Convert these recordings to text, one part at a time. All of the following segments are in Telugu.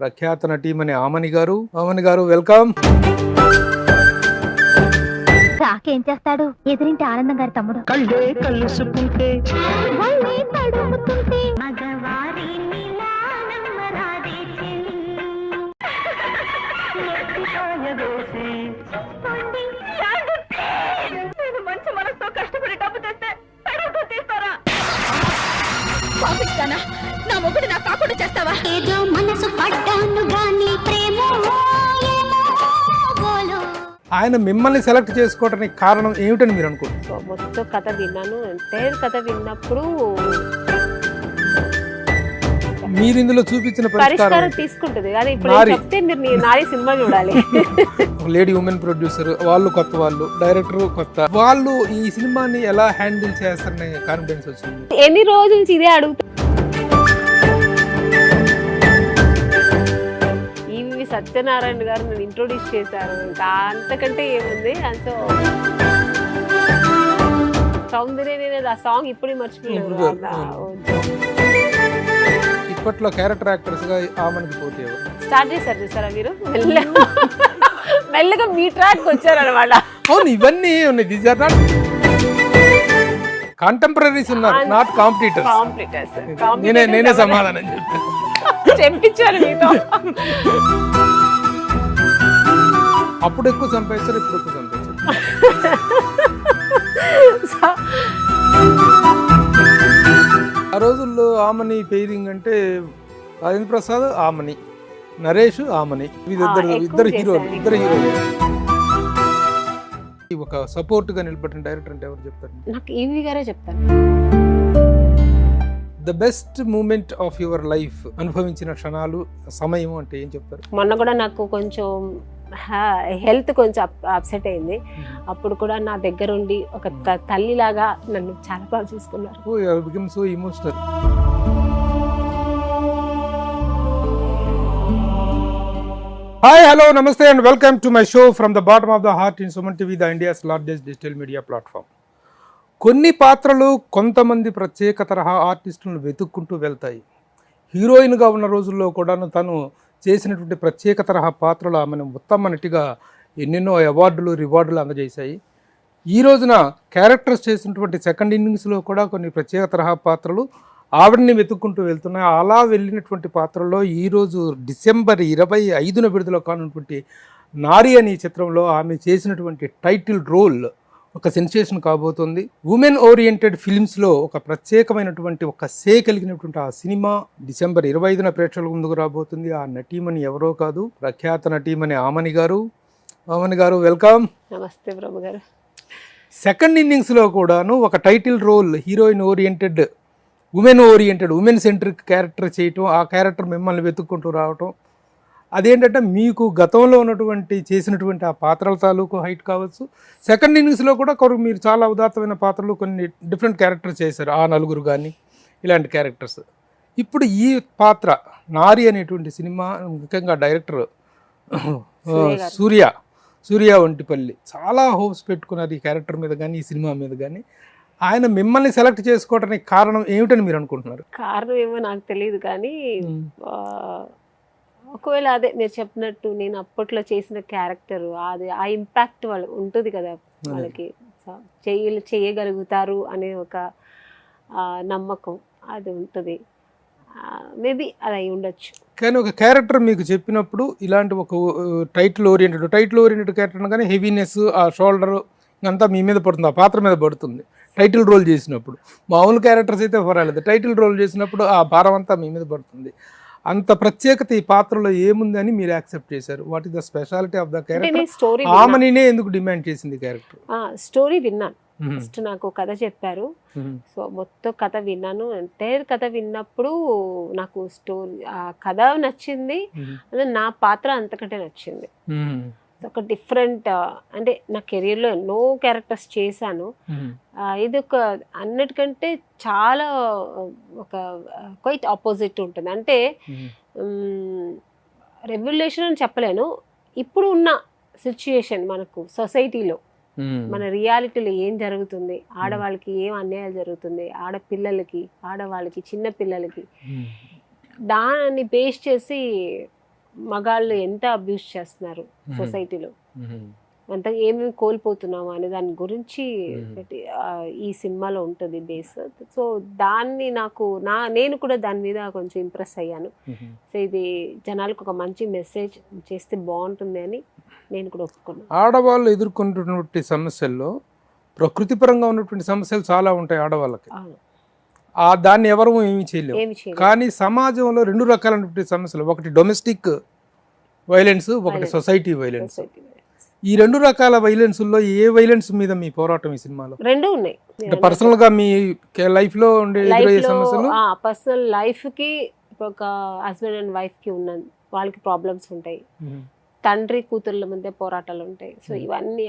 ప్రఖ్యాత నటీమణి ఆమని గారు వెల్కమ్. రాకేం చేస్తాడు ఎదురింటి ఆనందం గారి తమ్ముడు కళ్ళే కలుసుకుంటే వాళ్ళే తడుముతుంటే నేను మంచి మనసుతో కష్టపడి డబ్బు తెస్తే పెడతో తీస్తారా? పంపిస్తానా నా మొగుడు నా కాకుండా చేస్తావా? ఏదో మనసు పడ్డాను గాని ప్రేమ ఆయన మిమ్మల్ని సెలెక్ట్ చేసుకోవడానికి కారణం ఏమిటని మీరు అనుకుంటున్నారు? సో మొత్తం కథ విన్నాను. ఎంటైర్ కథ విన్నప్పుడు మీరు ఇందులో చూపించిన పరిష్కారం తీసుకుంటుంది. కానీ ఇప్పుడు నారి. చెప్తే మీరు నారీ సినిమా చూడాలి. లేడీ ఉమెన్ ప్రొడ్యూసర్ వాళ్ళు కొత్త, వాళ్ళు డైరెక్టర్ కొత్త, వాళ్ళు ఈ సినిమాని ఎలా హ్యాండిల్ చేస్తారనే కాన్ఫిడెన్స్ వచ్చింది. ఎన్ని రోజుల నుంచి ఇదే అడుగుతా. ఈవి సత్యనారాయణ గారు నన్ను ఇంట్రొడ్యూస్ చేశారు. ఇంకా అంతకంటే ఏముంది. సో సౌందర్య ఆ సాంగ్ ఇప్పుడు మర్చిపోలేదు. ఇప్పట్లో క్యారెక్టర్ యాక్టర్స్ గా ఆమెకి పోటీ ఎవరు స్టార్ట్ చేశారు చూసారా మీరు? మెల్లగా మీ ట్రాక్ వచ్చారనమాట. అవును, ఇవన్నీ ఉన్నాయి. దీస్ ఆర్ నాట్ కాంటెంపరీస్ ఉన్నారు, నాట్ కాంపిటీటర్స్. నేనే సమాధానం చెప్పించారు మీతో. అప్పుడు ఎక్కువ సంపాదించారు, ఇప్పుడు ఎక్కువ సంపాదించారు. ఆ రోజుల్లో ఆమని పెయిరింగ్ అంటే రాజేంద్ర ప్రసాద్ ఆమని, నరేష్ ఆమని, ఇద్దరు హీరోలు. ఒక సపోర్ట్ గా నిలబడిన డైరెక్టర్ అంటే ఎవరు చెప్తారు? నాకు ఈవి గారే చెప్తారు. The best moment of your life, అనుభవించిన క్షణాలు, సమయం అంటే ఏం చెప్తారు? మొన్న కూడా నాకు కొంచెం హెల్త్ కొంచెం అప్సెట్ అయింది. అప్పుడు కూడా నా దగ్గర ఉండి ఒక తల్లిలాగా నన్ను చాలా బాగా చూసుకున్నారు. Oh, you have become so emotional. Hi, hello, namaste and welcome to my show from the bottom of the heart in Suman TV, the India's largest digital media platform. కొన్ని పాత్రలు కొంతమంది ప్రత్యేక తరహా ఆర్టిస్టులను వెతుక్కుంటూ వెళ్తాయి. హీరోయిన్గా ఉన్న రోజుల్లో కూడా తను చేసినటువంటి ప్రత్యేక తరహా పాత్రలు ఆమెను ఉత్తమ నటిగా ఎన్నెన్నో అవార్డులు రివార్డులు అందజేశాయి. ఈ రోజున క్యారెక్టర్స్ చేసినటువంటి సెకండ్ ఇన్నింగ్స్లో కూడా కొన్ని ప్రత్యేక తరహా పాత్రలు ఆవిడని వెతుక్కుంటూ వెళ్తున్నాయి. అలా వెళ్ళినటువంటి పాత్రల్లో ఈరోజు డిసెంబర్ 25న విడుదల కానున్నటువంటి నారి అనే చిత్రంలో ఆమె చేసినటువంటి టైటిల్ రోల్ ఒక సెన్సేషన్ కాబోతుంది. ఉమెన్ ఓరియంటెడ్ ఫిల్మ్స్లో ఒక ప్రత్యేకమైనటువంటి ఒక సే కలిగినటువంటి ఆ సినిమా డిసెంబర్ 25న ప్రేక్షకుల ముందుకు రాబోతుంది. ఆ నటీమణి ఎవరో కాదు, ప్రఖ్యాత నటీమణి ఆమని గారు వెల్కమ్. నమస్తే ప్రభు గారు. సెకండ్ ఇన్నింగ్స్లో కూడాను ఒక title role, heroine oriented women centric character చేయటం, ఆ క్యారెక్టర్ మిమ్మల్ని వెతుక్కుంటూ రావటం, అదేంటంటే మీకు గతంలో ఉన్నటువంటి చేసినటువంటి ఆ పాత్రల తాలూకు హైట్ కావచ్చు. సెకండ్ ఇన్నింగ్స్లో కూడా మీరు చాలా ఉదాత్తమైన పాత్రలు, కొన్ని డిఫరెంట్ క్యారెక్టర్స్ చేశారు. ఆ నలుగురు కానీ ఇలాంటి క్యారెక్టర్స్. ఇప్పుడు ఈ పాత్ర నారి అనేటువంటి సినిమా ముఖ్యంగా డైరెక్టర్ సూర్య వంటిపల్లి చాలా హోప్స్ పెట్టుకున్నారు ఈ క్యారెక్టర్ మీద కానీ, ఈ సినిమా మీద కానీ. ఆయన మిమ్మల్ని సెలెక్ట్ చేసుకోవడానికి కారణం ఏమిటని మీరు అనుకుంటున్నారు? కారణం ఏమో నాకు తెలియదు కానీ ఒకవేళ అదే మీరు చెప్పినట్టు నేను అప్పట్లో చేసిన క్యారెక్టర్ అది ఆ ఇంపాక్ట్ వాళ్ళు ఉంటుంది కదా, వాళ్ళకి చేయగలుగుతారు అనే ఒక నమ్మకం అది ఉంటుంది. మేబీ అది అయి ఉండొచ్చు. కానీ ఒక క్యారెక్టర్ మీకు చెప్పినప్పుడు ఇలాంటి ఒక టైటిల్ ఓరియంటెడ్ క్యారెక్టర్ కానీ హెవీనెస్, ఆ షోల్డర్ అంతా మీ మీద పడుతుంది, ఆ పాత్ర మీద పడుతుంది. టైటిల్ రోల్ చేసినప్పుడు మామూలు క్యారెక్టర్స్ అయితే పర్వాలేదు, టైటిల్ రోల్ చేసినప్పుడు ఆ భారం అంతా మీ మీద పడుతుంది. అంత ప్రత్యేకత ఈ పాత్రలో ఏముంది అని మీరు యాక్సెప్ట్ చేశారు? What is the speciality of the character? ఆమెనే ఎందుకు డిమాండ్ చేసింది క్యారెక్టర్? స్టోరీ విన్నాను. ఫస్ట్ నాకు కథ చెప్పారు. సో మొత్తం కథ విన్నాను. ఎంటైర్ కథ విన్నప్పుడు నాకు స్టోరీ, ఆ కథ నచ్చింది, నా పాత్ర అంతకంటే నచ్చింది. ఒక డిఫరెంట్, అంటే నా కెరీర్లో ఎన్నో క్యారెక్టర్స్ చేశాను. ఇది ఒక అన్నిటికంటే చాలా ఒక క్వైట్ ఆపోజిట్ ఉంటుంది. అంటే రెవల్యూషన్ అని చెప్పలేను, ఇప్పుడు ఉన్న సిచ్యుయేషన్ మనకు సొసైటీలో, మన రియాలిటీలో ఏం జరుగుతుంది, ఆడవాళ్ళకి ఏం అన్యాయాలు జరుగుతుంది, ఆడపిల్లలకి, ఆడవాళ్ళకి, చిన్న పిల్లలకి, దాన్ని బేస్ చేసి మగాళ్ళు ఎంత అబ్యూస్ చేస్తున్నారు సొసైటీలో, అంత ఏమేమి కోల్పోతున్నాము అనే దాని గురించి ఈ సినిమాలో ఉంటుంది బేస్. సో దాన్ని నేను కూడా దాని మీద కొంచెం ఇంప్రెస్ అయ్యాను. సో ఇది జనాలకు ఒక మంచి మెసేజ్ చేస్తే బాగుంటుంది అని నేను కూడా ఒప్పుకున్నాను. ఆడవాళ్ళు ఎదుర్కొంటున్నటువంటి సమస్యల్లో ప్రకృతిపరంగా ఉన్నటువంటి సమస్యలు చాలా ఉంటాయి ఆడవాళ్ళకి, దాన్ని ఎవరు ఏమి చేయలేము. కానీ సమాజంలో 2 రకాలైనటువంటి సమస్యలు, ఒకటి డొమెస్టిక్ వైలెన్స్, ఒకటి సొసైటీ వైలెన్స్. ఈ 2 రకాల వైలెన్స్లో ఏ వైలెన్స్ మీద మీ పోరాటం ఈ సినిమాలో? 2 ఉన్నాయి. పర్సనల్ గా మీ లైఫ్ లో ఉండే ఎదురయ్యే సమస్యలు, పర్సనల్ లైఫ్ కి ఒక హస్బెండ్ అండ్ వైఫ్ కి ఉన్న వాళ్ళకి ప్రాబ్లమ్స్ ఉంటాయి, తండ్రి కూతుర్ల మధ్య పోరాటాలు ఉంటాయి. సో ఇవన్నీ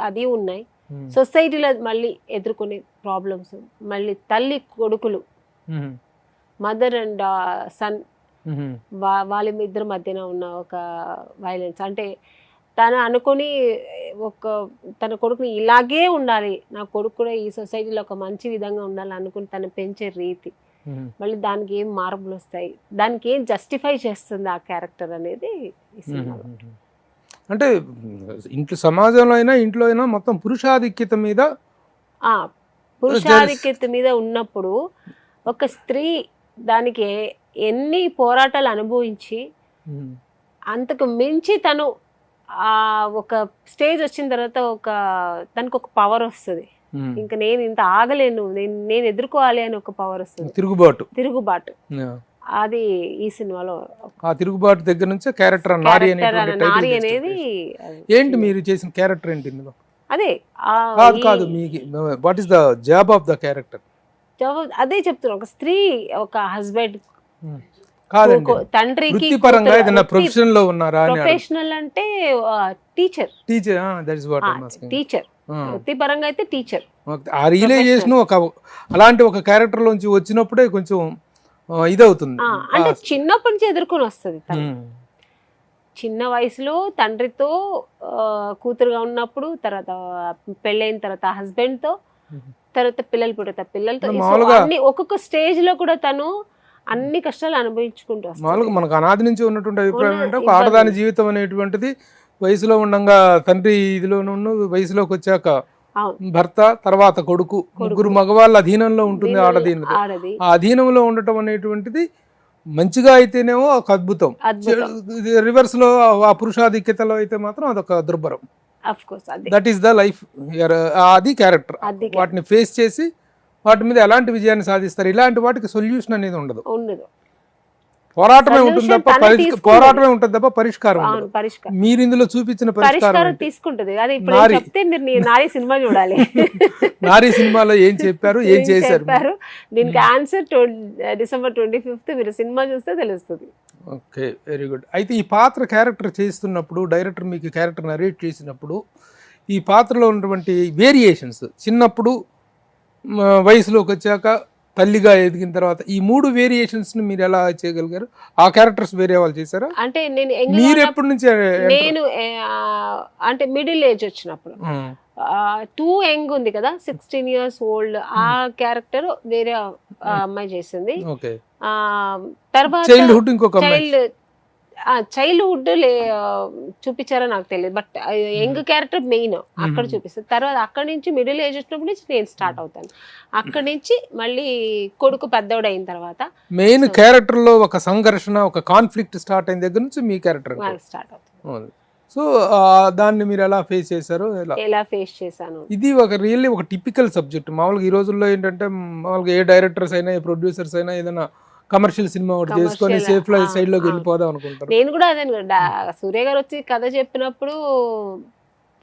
అది ఉన్నాయి. సొసైటీలో మళ్ళీ ఎదుర్కొనే ప్రాబ్లమ్స్, మళ్ళీ తల్లి కొడుకులు, మదర్ అండ్ సన్, వాళ్ళ ఇద్దరి మధ్యన ఉన్న ఒక వైలెన్స్. అంటే తను అనుకుని తన కొడుకుని ఇలాగే ఉండాలి, నా కొడుకు కూడా ఈ సొసైటీలో ఒక మంచి విధంగా ఉండాలి అనుకుని తను పెంచే రీతి, మళ్ళీ దానికి ఏం మార్పులు వస్తాయి, దానికి ఏం జస్టిఫై చేస్తుంది ఆ క్యారెక్టర్ అనేది ఈ సినిమాలో. అంటే ఇంట్లో సమాజంలో అయినా ఇంట్లో అయినా మొత్తం పురుషాధిక్యత మీద ఉన్నప్పుడు ఒక స్త్రీ దానికి ఎన్ని పోరాటాలు అనుభవించి అంతకు మించి తను ఒక స్టేజ్ వచ్చిన తర్వాత తనకు ఒక పవర్ వస్తుంది, ఇంకా నేను ఇంత ఆగలేను, నేను ఎదుర్కోవాలి అని ఒక పవర్ వస్తుంది, తిరుగుబాటు. అది ఈ సినిమాలో ఆ తిరుగుబాటు దగ్గర నుంచి క్యారెక్టర్ నారి అనేది. ఏంటి మీరు చేసిన క్యారెక్టర్ ఏంటి ఇందులో? అదే కాదు మీకు what is the job of the character? అదే చెప్తున్నా, ఒక స్త్రీ ఒక హస్బెండ్ తండ్రికి పరంగా ఏదైనా ప్రొఫెషన్ లో ఉన్నారా? ప్రొఫెషనల్ అంటే టీచర్. వృత్తిపరంగా అయితే టీచర్. ఆ రియలైజేషన్ అలాంటి ఒక క్యారెక్టర్ లోంచి వచ్చినప్పుడే కొంచెం ఇదవుతుంది. అంటే చిన్నప్పటి నుంచి ఎదుర్కొని వస్తుంది. చిన్న వయసులో తండ్రితో కూతురుగా ఉన్నప్పుడు, తర్వాత పెళ్ళైన తర్వాత హస్బెండ్ తో, తర్వాత పిల్లలు పుడతారు, పిల్లలతో ఒక్కొక్క స్టేజ్ లో కూడా తను అన్ని కష్టాలు అనుభవించుకుంటూ వస్తుంది. మనకు అనాది నుంచి ఉన్నటువంటి అభిప్రాయం అంటే ఒక ఆడదాని జీవితం అనేటువంటిది వయసులో ఉండగా తండ్రి ఇదిలోనూ, వయసులోకి వచ్చాక భర్త, తర్వాత కొడుకు, ముగ్గురు మగవాళ్ళ అధీనంలో ఉంటుంది ఆడదీన. ఆ అధీనంలో ఉండటం అనేటువంటిది మంచిగా అయితేనేమో ఒక అద్భుతం, రివర్స్ లో ఆ పురుషాధిక్యతలో అయితే మాత్రం అదొక దుర్భరం. That is the life. అది క్యారెక్టర్. వాటిని ఫేస్ చేసి వాటి మీద ఎలాంటి విజయాన్ని సాధిస్తారు, ఇలాంటి వాటికి సొల్యూషన్ అనేది ఉండదు. పోరాటమే ఉంటుంది తప్ప పరిష్కారం. మీరు ఇందులో చూపించిన పరిష్కారం తీసుకుంటది. నారీ సినిమా చూడాలి. నారీ సినిమాలో ఏం చెప్పారు, ఏం చేశారు? దీనికి ఆన్సర్ December 25th మీరు సినిమా చూస్తే తెలుస్తుంది. Okay, very good. అయితే ఈ పాత్ర క్యారెక్టర్ చేస్తున్నప్పుడు, డైరెక్టర్ మీకు క్యారెక్టర్ నరేట్ చేసినప్పుడు ఈ పాత్రలో ఉన్నటువంటి వేరియేషన్స్, చిన్నప్పుడు, వయసులోకి వచ్చాక, తల్లిగా ఎదిగిన తర్వాత, ఈ 3 వేరియేషన్స్ ని మీరు ఎలా చేయగలిగారు? ఆ క్యారెక్టర్స్ వేరే వాళ్ళు చేశారా? అంటే మీరు ఎప్పటి నుంచి? నేను అంటే మిడిల్ ఏజ్ వచ్చినప్పుడు, 2 యంగ్ ఉంది కదా, 16 years old, ఆ క్యారెక్టర్ వేరే అమ్మాయి చేసింది. తర్వాత చైల్డ్హుడ్ చూపించారో నాకు తెలియదు, బట్ యంగ్ క్యారెక్టర్ మెయిన్ అక్కడ చూపిస్తారు. తర్వాత అక్కడి నుంచి మిడిల్ ఏజ్ వచ్చినప్పుడు నుంచి నేను స్టార్ట్ అవుతాను. అక్కడి నుంచి మళ్ళీ కొడుకు పెద్దోడు అయిన తర్వాత మెయిన్ క్యారెక్టర్ లో ఒక సంఘర్షణ, ఒక కాన్ఫ్లిక్ట్ స్టార్ట్ అయిన దగ్గర నుంచి మీ క్యారెక్టర్ స్టార్ట్ అవుతుంది. సో దాన్ని మీరు ఎలా ఫేస్ చేశారు? ఎలా ఫేస్ చేశాను? ఇది రియల్లీ ఒక టిపికల్ సబ్జెక్ట్. మామూలుగా ఈ రోజుల్లో ఏంటంటే, మామూలుగా ఏ డైరెక్టర్స్ అయినా, ఏ ప్రొడ్యూసర్స్ అయినా ఏదైనా కమర్షియల్ సినిమా ఒకటి చేసుకొని సేఫ్ లైఫ్ సైడ్ లోకి వెళ్ళిపోదాం అనుకుంటారు. నేను కూడా అదే, సూర్య గారు వచ్చి కథ చెప్పినప్పుడు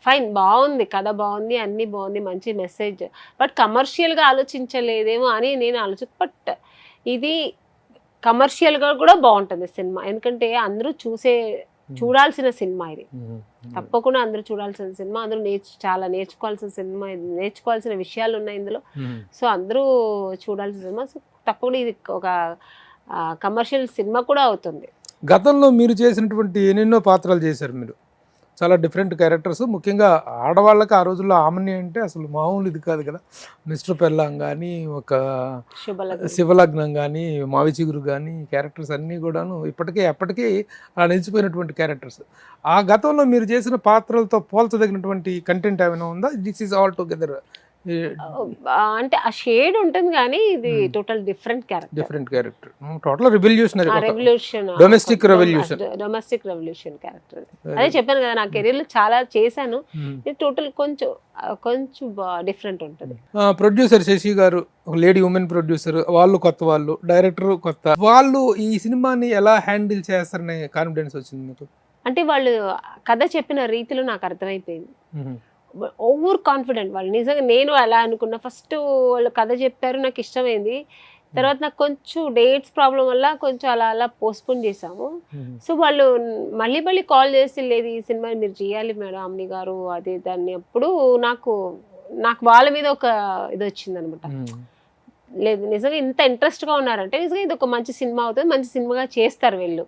ఫైన్, బాగుంది, కథ బాగుంది, అన్ని బాగుంది, మంచి మెసేజ్, బట్ కమర్షియల్ గా ఆలోచించలేదేమో అని నేను బట్ ఇది కమర్షియల్ గా కూడా బాగుంటుంది సినిమా. ఎందుకంటే అందరూ చూడాల్సిన సినిమా ఇది, తప్పకుండా అందరూ చూడాల్సిన సినిమా. అందరూ చాలా నేర్చుకోవాల్సిన సినిమా, నేర్చుకోవాల్సిన విషయాలు ఉన్నాయి ఇందులో. సో అందరూ చూడాల్సిన సినిమా. సో తప్పకుండా ఇది ఒక కమర్షియల్ సినిమా కూడా అవుతుంది. గతంలో మీరు చేసినటువంటి ఎన్నెన్నో పాత్రలు చేశారు మీరు. చాలా డిఫరెంట్ క్యారెక్టర్స్. ముఖ్యంగా ఆడవాళ్ళకి ఆ రోజుల్లో ఆమని అంటే అసలు మామూలు ఇది కాదు కదా. మిస్టర్ పెల్లాం కానీ, ఒక శివలగ్నం కానీ, మావి చిగురు కానీ, క్యారెక్టర్స్ అన్నీ కూడాను అప్పటికీ అలా నిలిచిపోయినటువంటి క్యారెక్టర్స్. ఆ గతంలో మీరు చేసిన పాత్రలతో పోల్చదగినటువంటి కంటెంట్ ఏమైనా ఉందా? దిస్ ఈజ్ ఆల్ టుగెదర్ అంటే ఆ షేడ్ ఉంటుంది కానీ ఇది total different character total revolutionary revolution domestic revolution character. అదే చెప్పాను కదా, నా కెరీర్ లో చాలా చేశాను. ఇది టోటల్ కొంచెం డిఫరెంట్ ఉంటుంది. ప్రొడ్యూసర్ శశి గారు, ఒక లేడీ ఉమెన్ ప్రొడ్యూసర్, వాళ్ళు డైరెక్టర్ కొత్త, వాళ్ళు ఈ సినిమాని ఎలా హ్యాండిల్ చేస్తారనే కాన్ఫిడెన్స్ వచ్చింది మీకు? అంటే వాళ్ళు కథ చెప్పిన రీతిలో నాకు అర్థమైపోయింది. ఓవర్ కాన్ఫిడెంట్ వాళ్ళు. నిజంగా నేను అలా అనుకున్నా. ఫస్ట్ వాళ్ళు కథ చెప్పారు, నాకు ఇష్టమైంది. తర్వాత నాకు కొంచెం డేట్స్ ప్రాబ్లం వల్ల కొంచెం అలా పోస్ట్పోన్ చేసాము. సో వాళ్ళు మళ్ళీ కాల్ చేసి, లేదు ఈ సినిమా మీరు చేయాలి మేడం అమ్ని గారు అది దాన్ని. అప్పుడు నాకు వాళ్ళ మీద ఒక ఇది వచ్చింది అనమాట. లేదు నిజంగా ఇంత ఇంట్రెస్ట్గా ఉన్నారంటే నిజంగా ఇది ఒక మంచి సినిమా అవుతుంది, మంచి సినిమాగా చేస్తారు వీళ్ళు.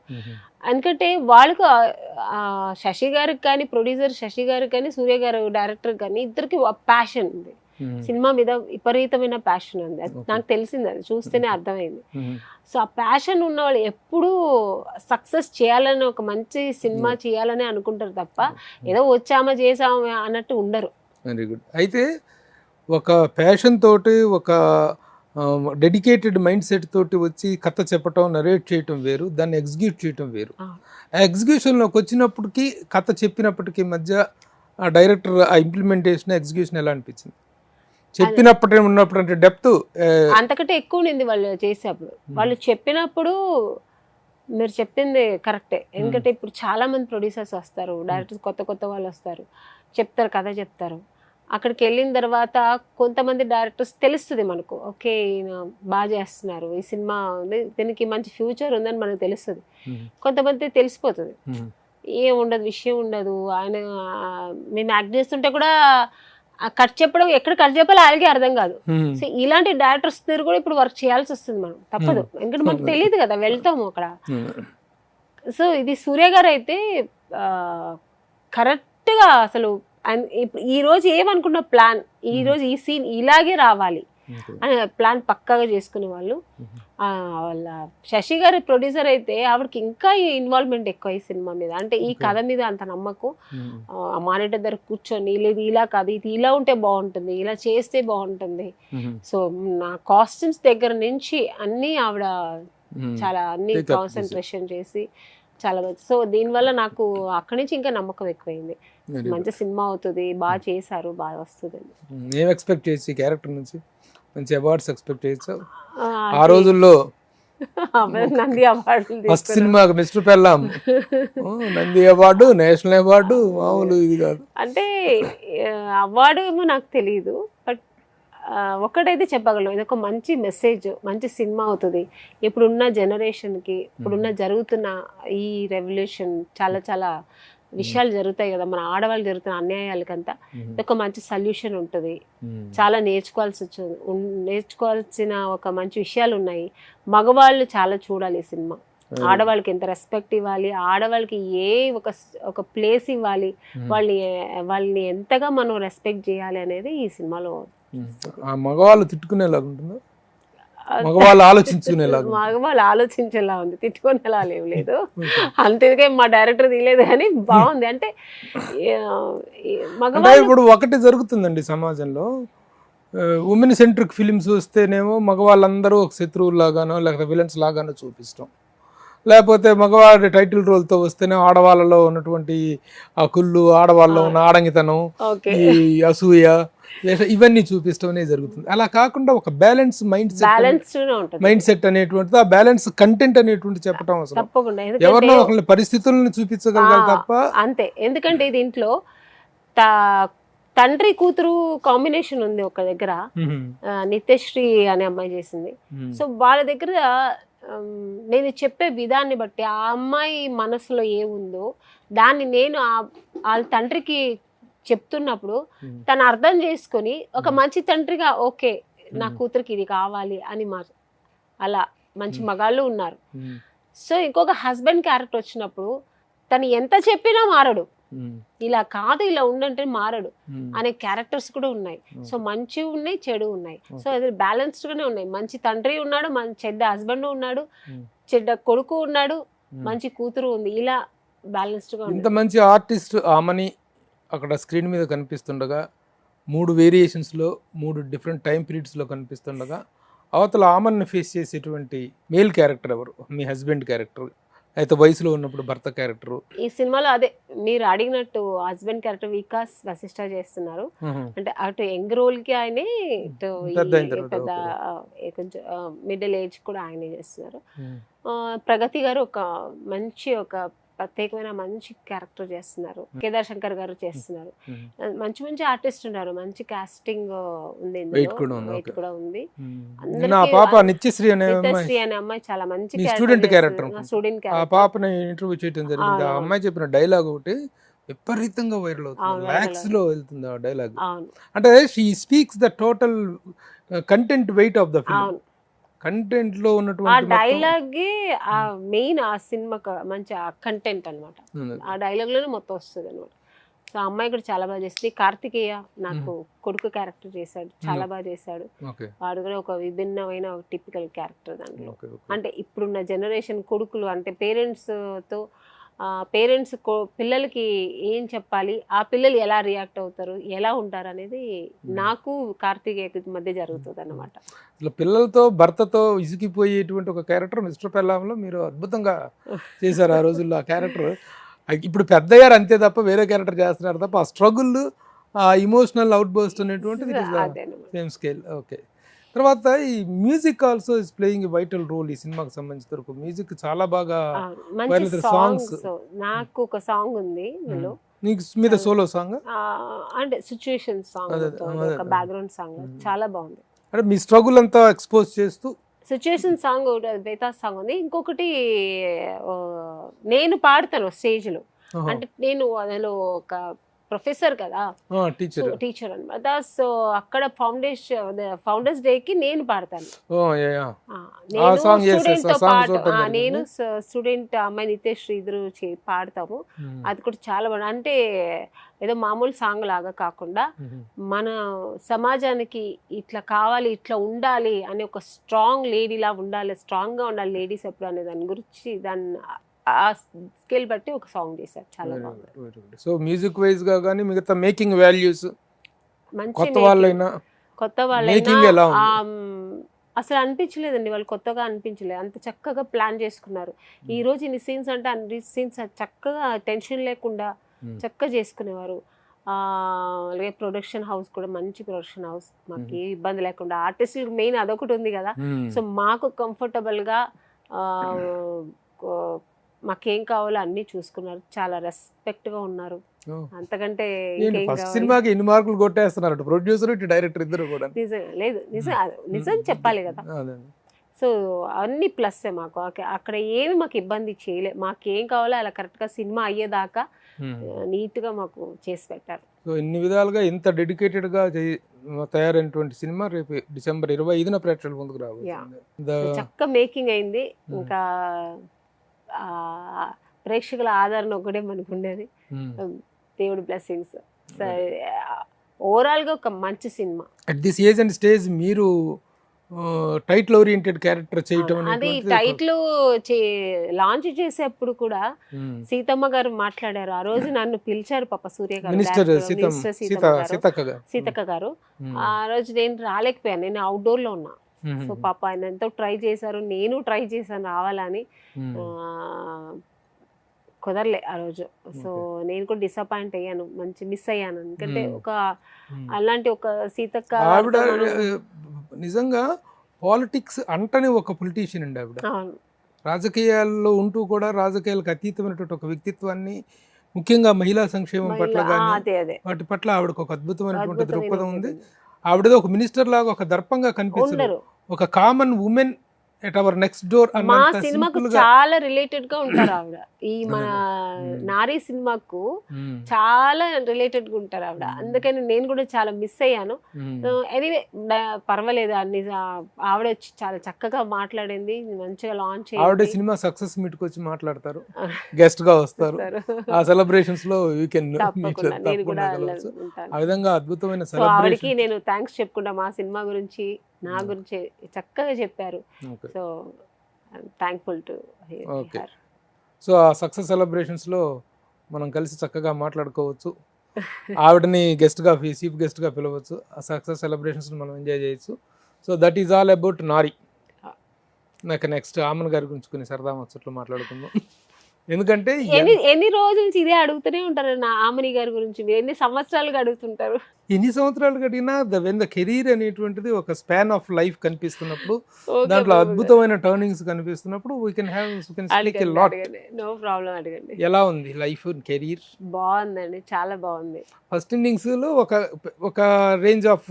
ఎందుకంటే వాళ్ళకు శశి గారికి కానీ, ప్రొడ్యూసర్ శశి గారికి కానీ, సూర్య గారు డైరెక్టర్ కానీ ఇద్దరికి ప్యాషన్ ఉంది. సినిమా మీద విపరీతమైన ప్యాషన్ ఉంది. నాకు తెలిసింది, అది చూస్తేనే అర్థమైంది. సో ఆ ప్యాషన్ ఉన్న వాళ్ళు ఎప్పుడూ సక్సెస్ చేయాలని, ఒక మంచి సినిమా చేయాలని అనుకుంటారు తప్ప ఏదో వచ్చామా చేసామా అన్నట్టు ఉండరు. Very good. అయితే ఒక ప్యాషన్ తోటి, ఒక డెడికేటెడ్ మైండ్ సెట్ తోటి వచ్చి కథ చెప్పటం, నరేట్ చేయటం వేరు, దాన్ని ఎగ్జిక్యూట్ చేయటం వేరు. ఆ ఎగ్జిక్యూషన్లోకి వచ్చినప్పటికీ, కథ చెప్పినప్పటికీ మధ్య ఆ డైరెక్టర్ ఆ ఇంప్లిమెంటేషన్, ఎగ్జిక్యూషన్ ఎలా అనిపించింది? ఉన్నప్పుడు అంటే డెప్త్ అంతకంటే ఎక్కువ ఉంది వాళ్ళు చేసేప్పుడు. వాళ్ళు చెప్పినప్పుడు మీరు చెప్పింది కరెక్టే. ఎందుకంటే ఇప్పుడు చాలా మంది ప్రొడ్యూసర్స్ వస్తారు, డైరెక్టర్స్ కొత్త వాళ్ళు వస్తారు, చెప్తారు, కథ చెప్తారు. అక్కడికి వెళ్ళిన తర్వాత కొంతమంది డైరెక్టర్స్ తెలుస్తుంది మనకు, ఓకే ఈయన బాగా చేస్తున్నారు, ఈ సినిమా ఉంది, దీనికి మంచి ఫ్యూచర్ ఉందని మనకు తెలుస్తుంది. కొంతమంది తెలిసిపోతుంది, ఏం ఉండదు, విషయం ఉండదు. ఆయన మేము యాక్ట్ చేస్తుంటే కూడా కట్ చెప్పడం, ఎక్కడ కట్ చెప్పాలో వాళ్ళకి అర్థం కాదు. సో ఇలాంటి డైరెక్టర్స్ దగ్గర కూడా ఇప్పుడు వర్క్ చేయాల్సి వస్తుంది, మనం తప్పదు. ఎందుకంటే మనకు తెలియదు కదా, వెళ్తాము అక్కడ. సో ఇది సూర్య గారు అయితే కరెక్ట్గా అసలు ఈ రోజు ఏమనుకున్న ప్లాన్, ఈ రోజు ఈ సీన్ ఇలాగే రావాలి అని ప్లాన్ పక్కాగా చేసుకునే వాళ్ళు. వాళ్ళ శశి గారి ప్రొడ్యూసర్ అయితే ఆవిడకి ఇంకా ఇన్వాల్వ్మెంట్ ఎక్కువ ఈ సినిమా మీద. అంటే ఈ కథ మీద అంత నమ్మకం. మానిటర్ దగ్గర కూర్చొని, లేదు ఇలా కాదు, ఇది ఇలా ఉంటే బాగుంటుంది, ఇలా చేస్తే బాగుంటుంది. సో నా కాస్ట్యూమ్స్ దగ్గర నుంచి అన్నీ ఆవిడ చాలా అన్ని కాన్సన్ట్రేషన్ చేసి చాలా మంచి. సో దీనివల్ల నాకు అక్కడి నుంచి ఇంకా నమ్మకం ఎక్కువైంది, మంచి సినిమా అవుతుంది, బాగా చేశారు, బాగా వస్తుంది. ఏం ఎక్స్పెక్ట్ చేసి క్యారెక్టర్ నుంచి మంచి అవార్డ్స్ ఎక్స్పెక్ట్ చేయొచ్చు ఆ రోజుల్లో? Nandi award, first cinema Mister Pellam, Nandi award, national award, మామూలు ఇది కాదు. అంటే అవార్డు ఏమో నాకు తెలియదు, బట్ ఒక్కటైతే చెప్పగలను, ఇది ఒక మంచి మెసేజ్, మంచి సినిమా అవుతుంది. ఇప్పుడున్న జనరేషన్కి, ఇప్పుడున్న జరుగుతున్న ఈ రెవల్యూషన్, చాలా విషయాలు జరుగుతాయి కదా మన ఆడవాళ్ళు జరుగుతున్న అన్యాయాలకంతా, ఒక మంచి సొల్యూషన్ ఉంటుంది. చాలా నేర్చుకోవాల్సిన ఒక మంచి విషయాలు ఉన్నాయి. మగవాళ్ళు చాలా చూడాలి ఈ సినిమా. ఆడవాళ్ళకి ఎంత రెస్పెక్ట్ ఇవ్వాలి, ఆడవాళ్ళకి ఒక ప్లేస్ ఇవ్వాలి, వాళ్ళని ఎంతగా మనం రెస్పెక్ట్ చేయాలి అనేది ఈ సినిమాలో. మగవాళ్ళు తిట్టుకునేలాగా ఉంటుందా? మగవాళ్ళు ఆలోచించేలా ఉంది, తిట్టుకునేలా లేదు. అంతేగా మా డైరెక్టర్ తీయలేదు కానీ బాగుంది. అంటే మగవాళ్ళు ఇప్పుడు ఒకటి జరుగుతుందండి సమాజంలో, ఉమెన్ సెంట్రిక్ ఫిలిమ్స్ వస్తేనేమో మగవాళ్ళందరూ ఒక శత్రువులాగానో లేకపోతే విలన్స్ లాగానో చూపిస్తాం. లేకపోతే మగవాడి టైటిల్ రోల్తో వస్తేనే ఆడవాళ్ళలో ఉన్నటువంటి ఆ కుళ్ళు, ఆడవాళ్ళలో ఉన్న ఆడంగితనం, ఈ అసూయ, ఇవన్నీ చూపిస్తాం అనేది జరుగుతుంది. అలా కాకుండా ఒక బ్యాలెన్స్ మైండ్ సెట్ అనేటువంటిది, ఆ బ్యాలెన్స్ కంటెంట్ అనేటువంటి చెప్పడం అవసరం. తప్పకుండా ఎవరినో ఒకళ్ళ పరిస్థితులను చూపించగలగాలి తప్ప. అంతే. ఎందుకంటే దీంట్లో తండ్రి కూతురు కాంబినేషన్ ఉంది ఒక దగ్గర, నిత్యశ్రీ అనే అమ్మాయి చేసింది. సో వాళ్ళ దగ్గర నేను చెప్పే విధాన్ని బట్టి ఆ అమ్మాయి మనసులో ఏముందో దాన్ని నేను వాళ్ళ తండ్రికి చెప్తున్నప్పుడు తను అర్థం చేసుకొని ఒక మంచి తండ్రిగా, ఓకే నా కూతురికి ఇది కావాలి అని అలా మంచి మగాళ్ళు ఉన్నారు. సో ఇంకొక హస్బెండ్ క్యారెక్టర్ వచ్చినప్పుడు తను ఎంత చెప్పినా మారడు. ఇలా కాదు ఇలా ఉండంటే మారడు అనే క్యారెక్టర్స్ కూడా ఉన్నాయి. సో మంచి ఉన్నాయి, చెడు ఉన్నాయి. సో అది బ్యాలెన్స్డ్ గానే ఉన్నాయి. మంచి తండ్రి ఉన్నాడు, మంచి చెడ్డ హస్బెండ్ ఉన్నాడు, చెడ్డ కొడుకు ఉన్నాడు, మంచి కూతురు ఉంది. ఇలా బ్యాలెన్స్డ్ గా ఉంది. ఇంత మంచి ఆర్టిస్ట్ ఆమని అక్కడ స్క్రీన్ మీద కనిపిస్తుండగా 3 వేరియేషన్స్లో 3 డిఫరెంట్ టైం పీరియడ్స్లో కనిపిస్తుండగా అవతల ఆమన్ని ఫేస్ చేసేటువంటి మేల్ క్యారెక్టర్ ఎవరు? మీ హస్బెండ్ క్యారెక్టర్ అయితే వయసులో ఉన్నప్పుడు భర్త క్యారెక్టర్. ఈ సినిమాలో అదే మీరు అడిగినట్టు హస్బెండ్ క్యారెక్టర్ వికాస్ వశిష్ఠ చేస్తున్నారు. అంటే అటు యంగ్ రోల్ కి ఆయనే, ఇటు పెద్ద కొంచెం మిడిల్ ఏజ్ కూడా ఆయనే చేస్తున్నారు. ప్రగతి గారు ఒక ప్రత్యేకమైన మంచి క్యారెక్టర్ చేస్తున్నారు. కేదార్ శంకర్ గారు చేస్తున్నారు. మంచి మంచి ఆర్టిస్ట్ ఉన్నారు. మంచి కాస్టింగ్ ఉంది, వెయిట్ కూడా ఉంది. నిత్యశ్రీ అనే అమ్మాయి చాలా మంచి స్టూడెంట్ క్యారెక్టర్. స్టూడెంట్ ఆ పాపని ఇంటర్వ్యూ చేయడం జరిగింది. ఆ అమ్మాయి చెప్పిన డైలాగ్ ఒకటి విపరీతంగా వైరల్ అవుతుంది, లాక్స్ లో వెళ్తుంది ఆ డైలాగ్. అంటే she speaks the total content weight of the film. Content లో ఉన్నటువంటి డైలాగ్ మెయిన్ ఆ సినిమా మంచి కంటెంట్ అన్నమాట. ఆ డైలాగ్ లోనే మొత్తం వస్తుంది అనమాట. సో ఆ అమ్మాయి కూడా చాలా బాగా చేస్తుంది. కార్తికేయ నాకు కొడుకు క్యారెక్టర్ చేశాడు, చాలా బాగా చేశాడు. వాడు కూడా ఒక విభిన్నమైన ఒక టిపికల్ క్యారెక్టర్ దాంట్లో. అంటే ఇప్పుడున్న జనరేషన్ కొడుకులు అంటే పేరెంట్స్ పిల్లలకి ఏం చెప్పాలి, ఆ పిల్లలు ఎలా రియాక్ట్ అవుతారు, ఎలా ఉంటారు అనేది నాకు కార్తికేయ మధ్య జరుగుతుంది అన్నమాట. పిల్లలతో భర్తతో ఇసుకిపోయేటువంటి ఒక క్యారెక్టర్ మిస్టర్ పెల్లాంలో మీరు అద్భుతంగా చేశారు ఆ రోజుల్లో. ఆ క్యారెక్టర్ ఇప్పుడు పెద్దయ్యారు అంతే తప్ప వేరే క్యారెక్టర్ చేస్తున్నారు తప్ప ఆ స్ట్రగుల్, ఆ ఇమోషనల్ అవుట్ బర్స్ట్ అనేటువంటిది సేమ్ స్కేల్. ఓకే. తర్వాత ఈ music also is playing a vital role ఈ సినిమాకి సంబంధించిన వరకు. మ్యూజిక్ చాలా బాగా సాంగ్స్. నాకు ఒక సాంగ్ ఉంది నీకు మీద సోలో సాంగ్ అంటే సిచ్యుయేషన్ సాంగ్, ఒక బ్యాక్గ్రౌండ్ సాంగ్ చాలా బాగుంది. అంటే మీ స్ట్రగుల్ అంతా ఎక్స్పోజ్ చేస్తూ సిచ్యుయేషన్ సాంగ్ బేతా సాంగ్ ఉంది. ఇంకొకటి నేను పాడతాను స్టేజ్ లో. అంటే నేను అందులో ఒక ప్రొఫెసర్ కదా, టీచర్ అనమాట. సో అక్కడ ఫౌండర్స్ డే కి నేను పాడతాను. నేను స్టూడెంట్ అమ్మాయి నితేష్ ఇద్దరు పాడతాము. అది కూడా చాలా బాగుంది. అంటే ఏదో మామూలు సాంగ్ లాగా కాకుండా మన సమాజానికి ఇట్లా కావాలి, ఇట్లా ఉండాలి అని ఒక స్ట్రాంగ్ లేడీలా ఉండాలి, స్ట్రాంగ్ గా ఉండాలి లేడీస్ ఎప్పుడు అనే దాని గురించి దాన్ని ఆ స్కేల్ బట్టి ఒక సాంగ్ చేశారు. చాలా బాగుంది. సో మ్యూజిక్ వైజ్ గా కానీ మిగతా మేకింగ్ వాల్యూస్ కొత్త వాళ్ళైనా అసలు అనిపించలేదండి, వాళ్ళు కొత్తగా అనిపించలేదు. అంత చక్కగా ప్లాన్ చేసుకున్నారు. ఈ రోజు ఇన్ని సీన్స్ అంటే అన్ని సీన్స్ చక్కగా టెన్షన్ లేకుండా చక్కగా చేసుకునేవారు. అలాగే ప్రొడక్షన్ హౌస్ కూడా మంచి ప్రొడక్షన్ హౌస్, మాకు ఏ ఇబ్బంది లేకుండా. ఆర్టిస్టులకు మెయిన్ అదొకటి ఉంది కదా. సో మాకు కంఫర్టబుల్ గా మాకేం కావాలో అన్ని చూసుకున్నారు. చాలా రెస్పెక్ట్ గా ఉన్నారు. అంతకంటే సినిమాకి ఎన్ని మార్కులు కొట్టేస్తున్నారు ప్రొడ్యూసర్ డైరెక్టర్ ఇద్దరు కూడా. నిజం చెప్పాలి కదా. సో అన్ని ప్లస్సే మాకు. అక్కడ ఏమి మాకు ఇబ్బంది చేయలే. మాకేం కావాలో అలా కరెక్ట్ గా సినిమా అయ్యేదాకా నీట్ గా మాకు చేసి పెట్టారు. సో ఇన్ని విధాలుగా ఇంత డెడికేటెడ్ గా తయారైనటువంటి సినిమా రేపు డిసెంబర్ 25న ప్రేక్షకుల ముందుకు రాబోతుంది. చక్కగా మేకింగ్ అయింది. ఇంకా ప్రేక్షకుల ఆదరణ ఒకటే మనకు ఉండేది. దేవుడి బ్లెస్సింగ్స్. ఓవరాల్ గా ఒక మంచి cinema. At this age and stage మీరు టైటిల్ ఓరియంటెడ్ క్యారెక్టర్ చేయటం, అది టైటిల్ లాంచ్ చేసేప్పుడు కూడా సీతమ్మ గారు మాట్లాడారు. ఆ రోజు నన్ను పిలిచారు పాప సూర్య గారు, సీతక్క గారు. ఆ రోజు నేను రాలేకపోయాను, నేను అవుట్డోర్ లో ఉన్నా. సో పాప ఆయన ఎంతో ట్రై చేశారు, నేను ట్రై చేశాను రావాలని. కుదరలే ఆ రోజు. సో నేను కూడా డిసప్పాయింట్ అయ్యాను, మంచి మిస్ అయ్యాను. ఎందుకంటే ఒక అలాంటి ఒక సీతక్క నిజంగా పాలిటిక్స్ అంటనే ఒక పొలిటీషియన్ అండి ఆవిడ. రాజకీయాల్లో ఉంటూ కూడా రాజకీయాలకు అతీతమైనటువంటి ఒక వ్యక్తిత్వాన్ని, ముఖ్యంగా మహిళా సంక్షేమం పట్ల కానీ వాటి పట్ల ఆవిడకు ఒక అద్భుతమైనటువంటి దృక్పథం ఉంది. ఆవిడది ఒక మినిస్టర్ లాగా ఒక దర్పంగా కనిపిస్తారు. ఒక common women at our next door మా సినిమాకు చాలా రిలేటెడ్ గా ఉంటారు ఆవిడ. ఈ మన మ్మ్. నారీ సినిమాకు మ్మ్. చాలా రిలేటెడ్ గా ఉంటారు ఆవిడ. అందుకని నేను కూడా చాలా మిస్ అయ్యాను. మ్మ్. ఎనీవే పర్వాలేదు, అన్ని ఆవిడ వచ్చి చాలా చక్కగా మాట్లాడింది, మంచిగా లాంచ్ ఆవిడ సినిమా సక్సెస్ మీట్కి వచ్చి మాట్లాడతారు, గెస్ట్ గా వస్తారు. ఆ సెలబ్రేషన్స్ లో యూ కెన్ తప్పకుండా నేను కూడా ఉంటాను. ఆ విధంగా అద్భుతమైన సో ఆవిడకి సెలబ్రేషన్. నేను థ్యాంక్స్ చెప్పుకుంటా, మా సినిమా గురించి నా గురించి చక్కగా చెప్పారు. Okay. So thankful to okay. So ఆ సక్సెస్ సెలబ్రేషన్స్ లో మనం కలిసి చక్కగా మాట్లాడుకోవచ్చు, ఆవిడని గెస్ట్గా చీఫ్ గెస్ట్గా పిలవచ్చు, ఆ సక్సెస్ సెలబ్రేషన్స్ మనం ఎంజాయ్ చేయొచ్చు. So that is all about నారి. నాకు నెక్స్ట్ ఆమన్ గారి గురించి కొన్ని సరదా ముచ్చట్లు మాట్లాడుకుందాం. ఎందుకంటే ఎన్ని రోజుల నుంచి ఇదే అడుగుతూనే ఉంటారు నా ఆమని గారి గురించి, మీరు ఎన్ని సంవత్సరాలుగా అడుగుతుంటారు. ఎన్ని సంవత్సరాలు కడిగినా వెన్ ద కెరీర్ అనేటువంటిది ఒక స్పాన్ ఆఫ్ లైఫ్ కనిపిస్తున్నప్పుడు, దాంట్లో అద్భుతమైన టర్నింగ్స్ కనిపిస్తున్నప్పుడు we can speak a lot. No problem, అడగండి. ఎలా ఉంది లైఫ్ కెరీర్? బాగుందండి, చాలా బాగుంది. ఫస్ట్ ఇన్నింగ్స్ లో ఒక రేంజ్ ఆఫ్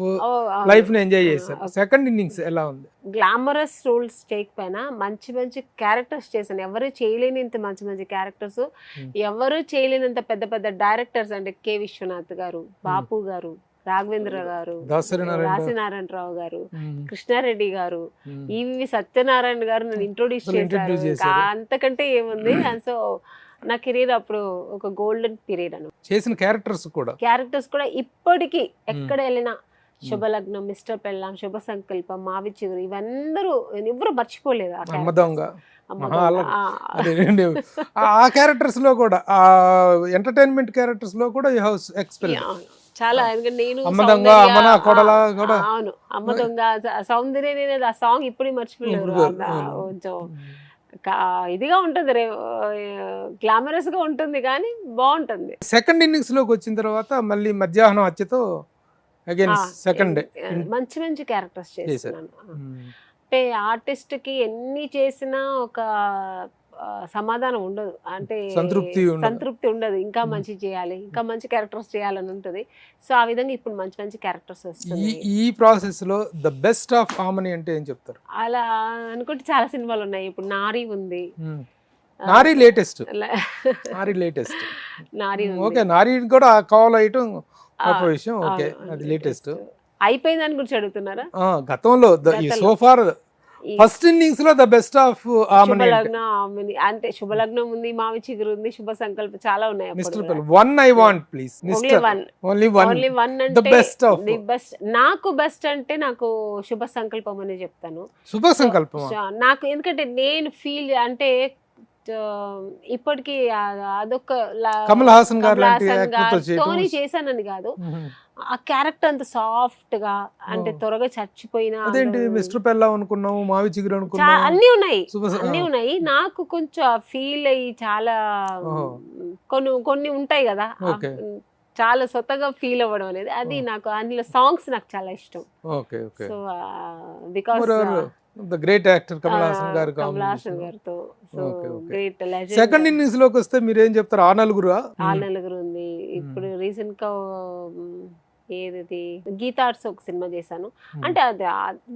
లైఫ్ ని ఎంజాయ్ చేశారు. సెకండ్ ఇన్నింగ్స్ ఎలా ఉంది? గ్లామరస్ రోల్స్ చేయకపోయినా మంచి మంచి క్యారెక్టర్స్ చేశాను. ఎవరు చేయలేనంత మంచి మంచి క్యారెక్టర్స్, ఎవరు చేయలేనంత పెద్ద పెద్ద డైరెక్టర్స్ అంటే కె విశ్వనాథ్ గారు, బాపు గారు, రాఘవేంద్ర గారు, దాసినారాయణరావు గారు, కృష్ణారెడ్డి గారు, ఈవి సత్యనారాయణ గారు నన్ను ఇంట్రొడ్యూస్ చేశారు. అంతకంటే ఏముంది. సో నా కెరీర్ అప్పుడు ఒక గోల్డెన్ పీరియడ్ అను. చేసిన క్యారెక్టర్స్ కూడా ఇప్పటికీ ఎక్కడ వెళ్ళినా శుభలగ్నం, మిస్టర్ పెళ్ళాం, శుభ సంకల్పం, మావి చిగురు, ఇవందరూ ఎవరు మర్చిపోలేదు. ఆ క్యారెక్టర్స్ లో కూడా, ఆ ఎంటర్టైన్మెంట్ క్యారెక్టర్స్ లో కూడా యు హావ్ ఎక్స్పీరియన్స్ చాలా. ఎందుకంటే నేను అవును అమ్మ దొంగ, సౌందర్య, నేను ఆ సాంగ్ ఇప్పుడు మర్చిపోలేదు. కొంచెం ఇదిగా ఉంటుంది, గ్లామరస్ గా ఉంటుంది, కానీ బాగుంటుంది. సెకండ్ ఇన్నింగ్స్ లోకి వచ్చిన తర్వాత మళ్ళీ మధ్యాహ్నం హత్యతో అగైన్ సెకండ్ మంచి మంచి క్యారెక్టర్స్ చేస్తున్నాను. అంటే ఆర్టిస్ట్ కి ఎన్ని చేసినా ఒక సమాధానం ఉండదు, అంటే సంతృప్తి ఉండదు. ఇంకా మంచి చేయాలి, ఇంకా మంచి క్యారెక్టర్స్ చేయాలని ఉంటుంది. సో ఆ విధంగా ఇప్పుడు మంచి మంచి క్యారెక్టర్స్ వస్తుంది. ఈ ప్రాసెస్ లో ద బెస్ట్ ఆఫ్ ఆమని అంటే ఏం చెప్తారు? అలా అనుకుంటే చాలా సినిమాలు ఉన్నాయి. ఇప్పుడు నారి ఉంది, నారి లేటెస్ట్ నారి ఓకే, నారి కూడా కాల్ ఐటమ్ గొప్ప విషయం. ఓకే, అది లేటెస్ట్ అయిపోయింది అని గురించి అడుగుతున్నారా? గతంలో సో ఫార్ ఫస్ట్ ఇన్నింగ్స్ లో ద బెస్ట్ ఆఫ్ శుభలగ్నం అంటే శుభలగ్నం ఉంది, మావి చిగురు ఉంది, శుభ సంకల్పం, చాలా ఉన్నాయి. One I want please, only one అంటే ది బెస్ట్. నాకు బెస్ట్ అంటే నాకు శుభ సంకల్పం అనే చెప్తాను. శుభ సంకల్పం నాకు, ఎందుకంటే నేను ఫీల్ అంటే ఇప్పటికి అదొక కమల్ హాసన్ గారు తోని చేశానని కాదు, ఆ క్యారెక్టర్ అంత సాఫ్ట్ గా, అంటే త్వరగా చచ్చిపోయినా, మిస్టర్ పెళ్ళాం అనుకున్నాము, మావి చిగురు అనుకున్నాము, అన్ని ఉన్నాయి. నాకు కొంచెం ఫీల్ అయ్యి చాలా కొన్ని ఉంటాయి కదా, చాలా స్వతగా ఫీల్ అవ్వడం అనేది, అది నాకు అందులో సాంగ్స్ నాకు చాలా ఇష్టం. So because the great actor Kamal Haasan గారితో గ్రేట్ లెజెండ్. సెకండ్ ఇన్నింగ్స్ లోకి వస్తే మీరు ఏం చెప్తారు? ఆ నలుగురు ఉంది. ఇప్పుడు రీసెంట్ గా ఏది గీతార్ట్స్ ఒక సినిమా చేశాను. అంటే అది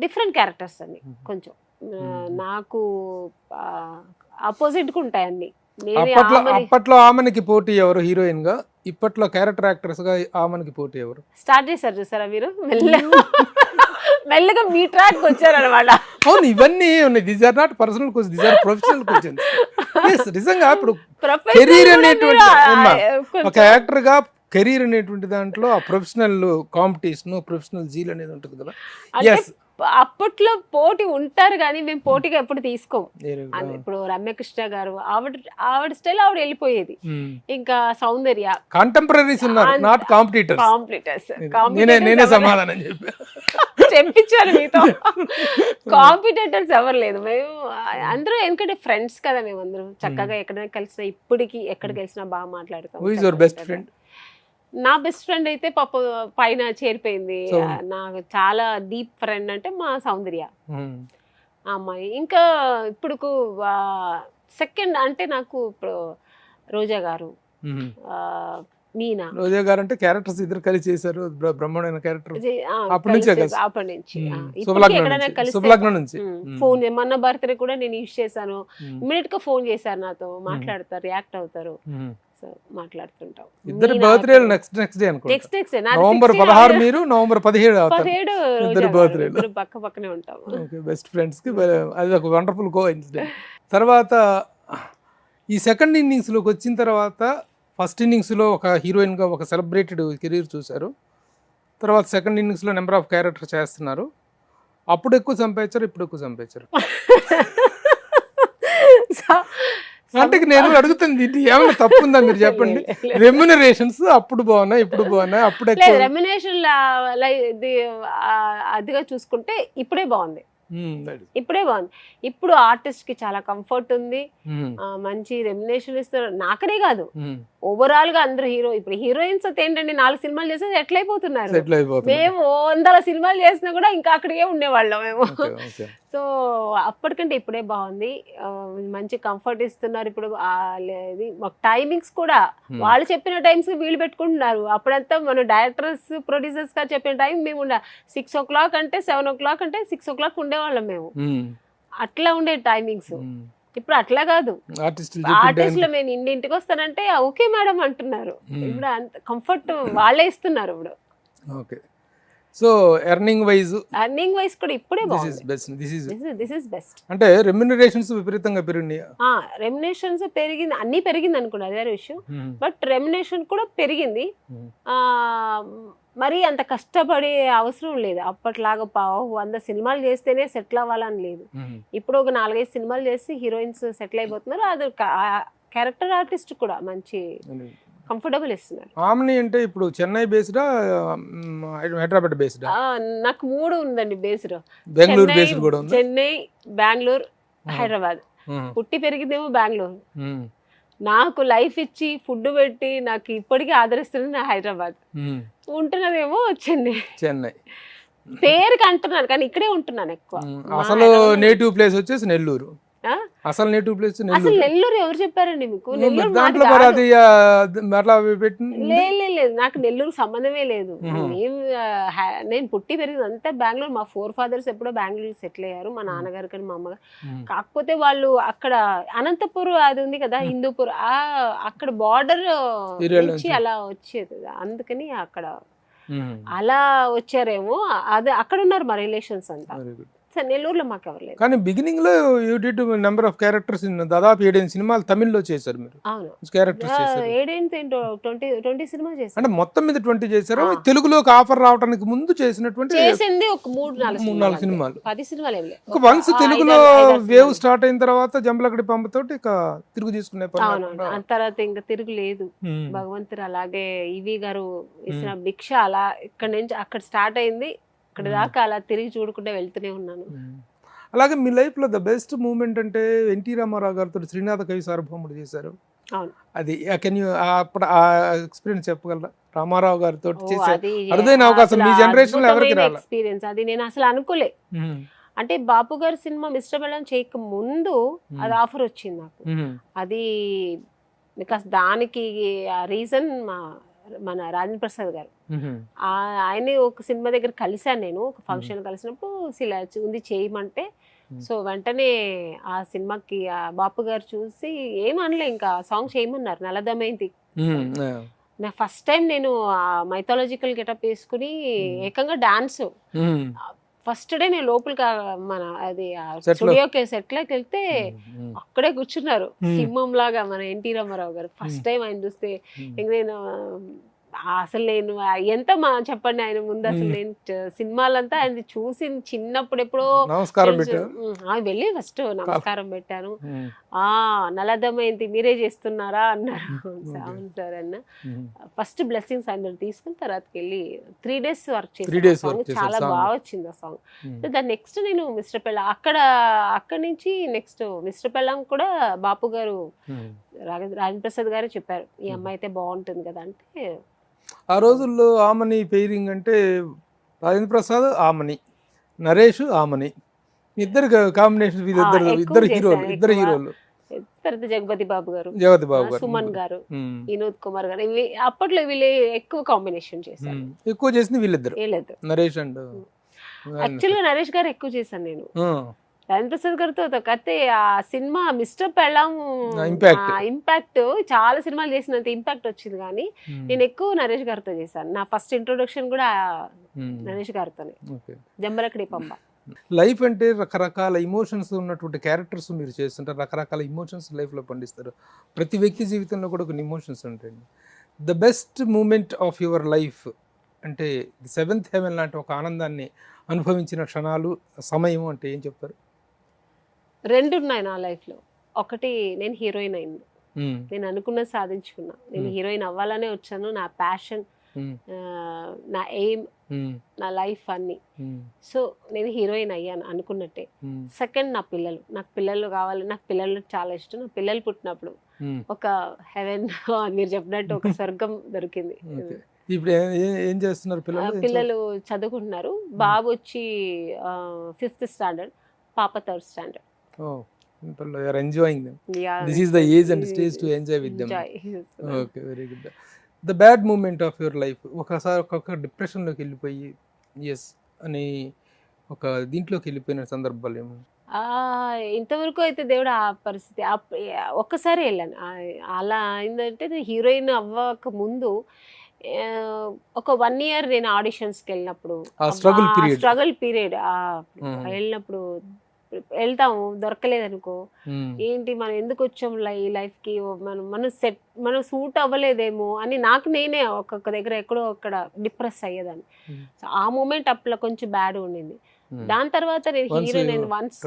డిఫరెంట్ క్యారెక్టర్స్ అన్ని, కొంచెం నాకు ఆపోజిట్ గా ఉంటాయి అన్ని. అప్పట్లో ఆమెకి పోటీ ఎవరు హీరోయిన్ గా, ఇప్పట్లో క్యారెక్టర్ యాక్టర్స్ గా ఆమెకి పోటీ ఎవరు? స్టార్ట్ చేశారు చూసారా మీరు, మెల్లగా మీ ట్రాక్ వచ్చారనమాట. అవును, ఇవన్నీ ఉన్నాయి. These are not personal questions, these are professional questions. నిజంగా ఇప్పుడు కెరీర్ అనేటువంటి ఒక యాక్టర్ గా కెరీర్ అనేటువంటి దాంట్లో ఆ ప్రొఫెషనల్ కాంపిటీషన్, ప్రొఫెషనల్ జీల్ అనేది ఉంటుంది కదా. అప్పట్లో పోటీ ఉంటారు కానీ మేము పోటీగా ఎప్పుడు తీసుకోం. ఇప్పుడు రమ్యకృష్ణ గారు, ఆవిడ స్టైల్ ఆవిడ వెళ్ళిపోయేది. ఇంకా సౌందర్య కాంటెంపరీస్ ఉన్నారు, నాట్ కాంపిటీటర్స్. నేనే సమాధానం చెప్పించాను మీతో. కాంపిటేటర్స్ ఎవరు లేదు, మేము అందరూ ఎందుకంటే ఫ్రెండ్స్ కదా, మేము అందరం చక్కగా ఎక్కడైనా కలిసినా, ఇప్పటికి ఎక్కడ కలిసినా బాగా మాట్లాడతాం. Who is your best friend? నా బెస్ట్ ఫ్రెండ్ అయితే పాప పైన చేరిపోయింది. నాకు చాలా డీప్ ఫ్రెండ్ అంటే మా సౌందర్య అమ్మాయి. ఇంకా ఇప్పుడు సెకండ్ అంటే నాకు ఇప్పుడు రోజా గారు, మీనా రోజా గారు అంటే క్యారెక్టర్స్ ఇద్దరు కలిసి చేశారు, బ్రహ్మాండమైన క్యారెక్టర్. అప్పటి నుంచే కలిసి కలిసి. అప్పటి నుంచి ఇప్పటికీ శుభలగ్నం ఎక్కడైనా నుంచి, కలిసి శుభలగ్నం నుంచి. ఫోన్ మొన్న బర్త్డే కూడా నేను యూజ్ చేశాను, ఇమ్మీడియట్ గా ఫోన్ చేశారు నాతో, మాట్లాడతారు, రియాక్ట్ అవుతారు, సో మాట్లాడుతుంటాం. ఇద్దరు బర్త్డేలు నెక్స్ట్ డే అనుకో. నెక్స్ట్ నవంబర్ 16 మీరు, నవంబర్ 17 అవుతారు. 17 ఇద్దరు బర్త్డేలు. ఇద్దరు పక్క పక్కనే ఉంటాం. బెస్ట్ ఫ్రెండ్స్ కి అది ఒక వండర్ఫుల్ కో ఇన్సిడెంట్. తర్వాత ఈ సెకండ్ ఇన్నింగ్స్ లోకి వచ్చిన తర్వాత ఫస్ట్ ఇన్నింగ్స్ లో ఒక హీరోయిన్ గా ఒక సెలబ్రేటెడ్ కెరీర్ చూశారు. తర్వాత సెకండ్ ఇన్నింగ్స్ లో నెంబర్ ఆఫ్ క్యారెక్టర్ చేస్తున్నారు. అప్పుడు ఎక్కువ సంపాదించారు, ఇప్పుడు ఎక్కువ సంపాదించారు. అంటే నేను అడుగుతుంది, ఇది ఏమైనా తప్పు ఉందా మీరు చెప్పండి. రెమ్యునరేషన్స్ అప్పుడు బాగున్నాయి, ఇప్పుడు బాగున్నాయి, అప్పుడు ఎక్కువ. రెమ్యునేషన్ అదిగా చూసుకుంటే ఇప్పుడే బాగుంది. ఇప్పుడే బాగుంది. ఇప్పుడు ఆర్టిస్ట్ కి చాలా కంఫర్ట్ ఉంది, మంచి రెమ్యునేషన్ ఇస్తున్నారు. నాకనే కాదు, ఓవరాల్ గా అందరు ఇప్పుడు హీరోయిన్స్ అయితే ఏంటంటే 4 సినిమాలు చేస్తే సెటిల్ అయిపోతున్నారు. మేము 100 సినిమాలు చేసినా కూడా ఇంకా అక్కడికే ఉండేవాళ్ళం మేము. సో అప్పటికంటే ఇప్పుడే బాగుంది, మంచి కంఫర్ట్ ఇస్తున్నారు. ఇప్పుడు మాకు టైమింగ్స్ కూడా వాళ్ళు చెప్పిన టైమ్స్ వీళ్ళు పెట్టుకుంటున్నారు. అప్పుడంతా మన డైరెక్టర్స్ ప్రొడ్యూసర్స్ గా చెప్పిన టైం మేము 6 o'clock అంటే 7 o'clock అంటే 6 o'clock ఉండేవాళ్ళం మేము. అట్లా ఉండే టైమింగ్స్. ఇప్పుడు అట్లా కాదు, ఆర్టిస్టులు నేను ఇంటికి వస్తానంటే ఓకే మేడం అంటున్నారు. ఇప్పుడు అంత కంఫర్ట్ వాళ్ళే ఇస్తున్నారు ఇప్పుడు. ఓకే, సో ఎర్నింగ్ వైజ్ కూడా ఇప్పుడే దిస్ ఇస్ బెస్ట్. అంటే రెమ్యునరేషన్స్ విపరీతంగా పెరిగినాయి. రెమ్యునేషన్స్ పెరిగింది, అన్ని పెరిగింది అనుకోండి, అదే విషయం. బట్ రెమ్యునేషన్ కూడా పెరిగింది. మరి అంత కష్టపడే అవసరం లేదు. అప్పట్లాగా 100 సినిమాలు చేస్తేనే సెటిల్ అవ్వాలని లేదు. ఇప్పుడు ఒక 4-5 సినిమాలు చేసి హీరోయిన్స్ సెటిల్ అయిపోతున్నారు. అది క్యారెక్టర్ ఆర్టిస్ట్ కూడా మంచి కంఫర్టబుల్ ఇస్తున్నారు. ఆమ్ని అంటే ఇప్పుడు చెన్నై బేస్డా, హైదరాబాద్ బేస్డా? నాకు 3 ఉందండి బేస్డ్. బెంగళూరు బేస్డ్ కూడా ఉంది. చెన్నై, బెంగళూరు, హైదరాబాద్. పుట్టి పెరిగిందేమో బెంగళూరు. నాకు లైఫ్ ఇచ్చి ఫుడ్ పెట్టి నాకు ఇప్పటికీ ఆదరిస్తుంది నా హైదరాబాద్. ఉంటున్నదేమో చెన్నై. పేరుకి అంటున్నాను కానీ ఇక్కడే ఉంటున్నాను ఎక్కువ. అసలు నేటివ్ ప్లేస్ వచ్చేసి నెల్లూరు. అసలు నేటివ్ ప్లేస్ అసలు నెల్లూరు ఎవరు చెప్పారండి మీకు? లేదు, నాకు నెల్లూరు సంబంధమే లేదు. నేను పుట్టి పెరిగింది అంతా బెంగళూరు. మా 4 fathers ఎప్పుడో బెంగళూరు సెటిల్ అయ్యారు, మా నాన్నగారు కానీ మా అమ్మగారు. కాకపోతే వాళ్ళు అక్కడ అనంతపురం అది ఉంది కదా, హిందూపూర్, అక్కడ బార్డర్ నుంచి అలా వచ్చేది. అందుకని అక్కడ అలా వచ్చారేమో. అదే అక్కడ ఉన్నారు మా రిలేషన్స్ అంతా. నెల్లూరులో మాకు ఎవరు లేదు. కానీ బిగినింగ్ లో you did number of characters, దాదాపు 7 సినిమాలు తమిళ్లో చేశారు మీరు. అవును, క్యారెక్టర్స్ చేశారు. 20 సినిమాలు చేశారు. అంటే మొత్తం మీద 20 చేశారు. తెలుగులోకి ఆఫర్ రావడానికి ముందు చేసినటువంటి చేసింది ఒక 3-4 సినిమాలు. 10 సినిమాలు ఏం లేదు. ఒక వన్స్ తెలుగులో వేవ్ స్టార్ట్ అయిన తర్వాత జంబలకడి పంపతోటి ఇక తిరుగు తీసుకునే ఆ తర్వాత ఇంకా తిరుగు లేదు. భగవంతుడు అలాగే ఈవి గారు ఇచ్చిన భిక్ష అలా ఇక్కడ నుంచి అక్కడ స్టార్ట్ అయింది, అక్కడ దాకా అలా తిరిగి చూడకుండా వెళ్తూనే ఉన్నాను. అలాగే మీ లైఫ్ లో ద బెస్ట్ మూమెంట్ అంటే ఎన్టీ రామారావు గారితో శ్రీనాథ కవి సార్వభౌముడు చేశారు. అది కెన్ యూ అప్పుడు ఆ ఎక్స్పీరియన్స్ చెప్పగలరా? రామారావు గారితో అరుదైన అవకాశం మీ జనరేషన్ లో ఎవరికి రాలేదు. ఎక్స్పీరియన్స్ అది నేను అసలు అనుకోలే. అంటే బాపు గారి సినిమా మిస్టర్ బెల్లం చేయక ముందు అది ఆఫర్ వచ్చింది నాకు. అది బికాస్ దానికి రీజన్ మన రాజేంద్ర ప్రసాద్ గారు. ఆయన ఒక సినిమా దగ్గర కలిశాను నేను, ఒక ఫంక్షన్ కలిసినప్పుడు ఇలా ఉంది చేయమంటే, సో వెంటనే ఆ సినిమాకి బాపు గారు చూసి ఏమనలే, ఇంకా సాంగ్ చేయమన్నారు. నలదమయంతి నా ఫస్ట్ టైం నేను మైథాలజికల్ గెటప్ వేసుకుని ఏకంగా డాన్స్. ఫస్ట్ డే నేను లోపలికి మన అది స్టూడియోకి సెట్లోకి వెళ్తే అక్కడే కూర్చున్నారు సింహం లాగా మన ఎన్టీ రామారావు గారు. ఫస్ట్ టైం ఆయన చూస్తే ఇంక నేను అసలు నేను ఎంత చెప్పండి ఆయన ముందు అసలు నేను సినిమాలంతా ఆయన చూసి చిన్నప్పుడు ఎప్పుడో వెళ్ళి ఫస్ట్ నమస్కారం పెట్టాను. నలదమయంతి మీరే చేస్తున్నారా అన్నారు. అవును సార్ అన్న. ఫస్ట్ బ్లెస్సింగ్స్ అందరు తీసుకుని తర్వాతకి వెళ్ళి 3 days వర్క్ చేసి సాంగ్ చాలా బాగా వచ్చింది ఆ సాంగ్. దాని నెక్స్ట్ నేను మిస్టర్ పెళ్ళం అక్కడి నుంచి నెక్స్ట్ మిస్టర్ పెళ్ళం కూడా బాపు గారు రాజేంద్ర ప్రసాద్ గారు చెప్పారు ఈ అమ్మాయి అయితే బాగుంటుంది కదా అంటే. ఆ రోజుల్లో ఆమని పెయిరింగ్ అంటే రాజేంద్ర ప్రసాద్, ఆమని, నరేష్, ఆమని, ఇద్దరు కాంబినేషన్. ఇద్దరు హీరోలు. తర్వాత జగపతి బాబు గారు, జగపతి బాబు గారు, సుమన్ ముగ్గురు. గారు, ఉమ్, వినోద్ కుమార్ గారు, ఇవి అప్పట్లో వీళ్ళు ఎక్కువ కాంబినేషన్ చేశారు. ఉమ్. ఎక్కువ చేసింది వీళ్ళిద్దరు, వీళ్ళిద్దరు. నరేష్ అండ్ యాక్చువల్గా నరేష్ గారు ఎక్కువ చేశాను నేను. రాజేంద్ర ప్రసాద్ గారితో కతే ఆ సినిమా మిస్టర్ పెళ్ళాం ఇంపాక్ట్ చాలా సినిమాలు చేసినంత ఇంపాక్ట్ వచ్చింది, కానీ నేను ఎక్కువ నరేష్ గారితో చేశాను. నా ఫస్ట్ ఇంట్రొడక్షన్ కూడా నరేష్ గారితోనే, జంబలకడి పంబ. లైఫ్ అంటే రకరకాల ఇమోషన్స్ ఉన్నటువంటి క్యారెక్టర్స్ మీరు చేస్తుంటారు, రకరకాల ఇమోషన్స్ లైఫ్లో పండిస్తారు. ప్రతి వ్యక్తి జీవితంలో కూడా కొన్ని ఇమోషన్స్ ఉంటాయండి. The best moment of your life అంటే సెవెంత్ హెవెన్ లాంటి ఒక ఆనందాన్ని అనుభవించిన క్షణాలు, సమయం అంటే ఏం చెప్తారు? రెండు ఉన్నాయి నా లైఫ్లో. ఒకటి, నేను హీరోయిన్ అయింది, నేను అనుకున్నది సాధించుకున్నా. నేను హీరోయిన్ అవ్వాలనే వచ్చాను, నా ప్యాషన్, నా ఎయిమ్, నా లైఫ్ అన్ని. సో నేను హీరోయిన్ అయ్యాను అనుకున్నట్టే. సెకండ్, నా పిల్లలు, నాకు పిల్లలు కావాలి, నాకు పిల్లలు చాలా ఇష్టం. నా పిల్లలు పుట్టినప్పుడు ఒక హెవెన్ మీరు చెప్పినట్టు ఒక స్వర్గం దొరికింది. ఇప్పుడు ఏం చేస్తున్నారు పిల్లలు? చదువుకుంటున్నారు. బాబు వచ్చి 5th స్టాండర్డ్, పాప 3rd standard. Enjoying them. This is the age and stage to enjoy with them. Okay, very good. The bad moment of your life, ఒకసారి ఒక డిప్రెషన్లోకి వెళ్ళిపోయి ఎస్ అని ఒక దీంట్లోకి వెళ్ళిపోయిన సందర్భాలు ఏమో? ఇంతవరకు అయితే దేవుడు ఆ పరిస్థితి ఒక్కసారి వెళ్ళాను. అలా అయిందంటే నేను హీరోయిన్ అవ్వక ముందు ఒక 1 year నేను ఆడిషన్స్కి వెళ్ళినప్పుడు, స్ట్రగుల్ పీరియడ్ వెళ్ళినప్పుడు, వెళ్తాము దొరకలేదనుకో, ఏంటి మనం ఎందుకు వచ్చాం ఈ లైఫ్కి, మనం సూట్ అవ్వలేదేమో అని నాకు నేనే ఒక్కొక్క దగ్గర ఎక్కడో అక్కడ డిప్రెస్ అయ్యేదాన్ని. సో ఆ మూమెంట్ అప్పుడు కొంచెం బ్యాడ్ ఉండింది. దాని తర్వాత నేను హీరోయిన్ వన్స్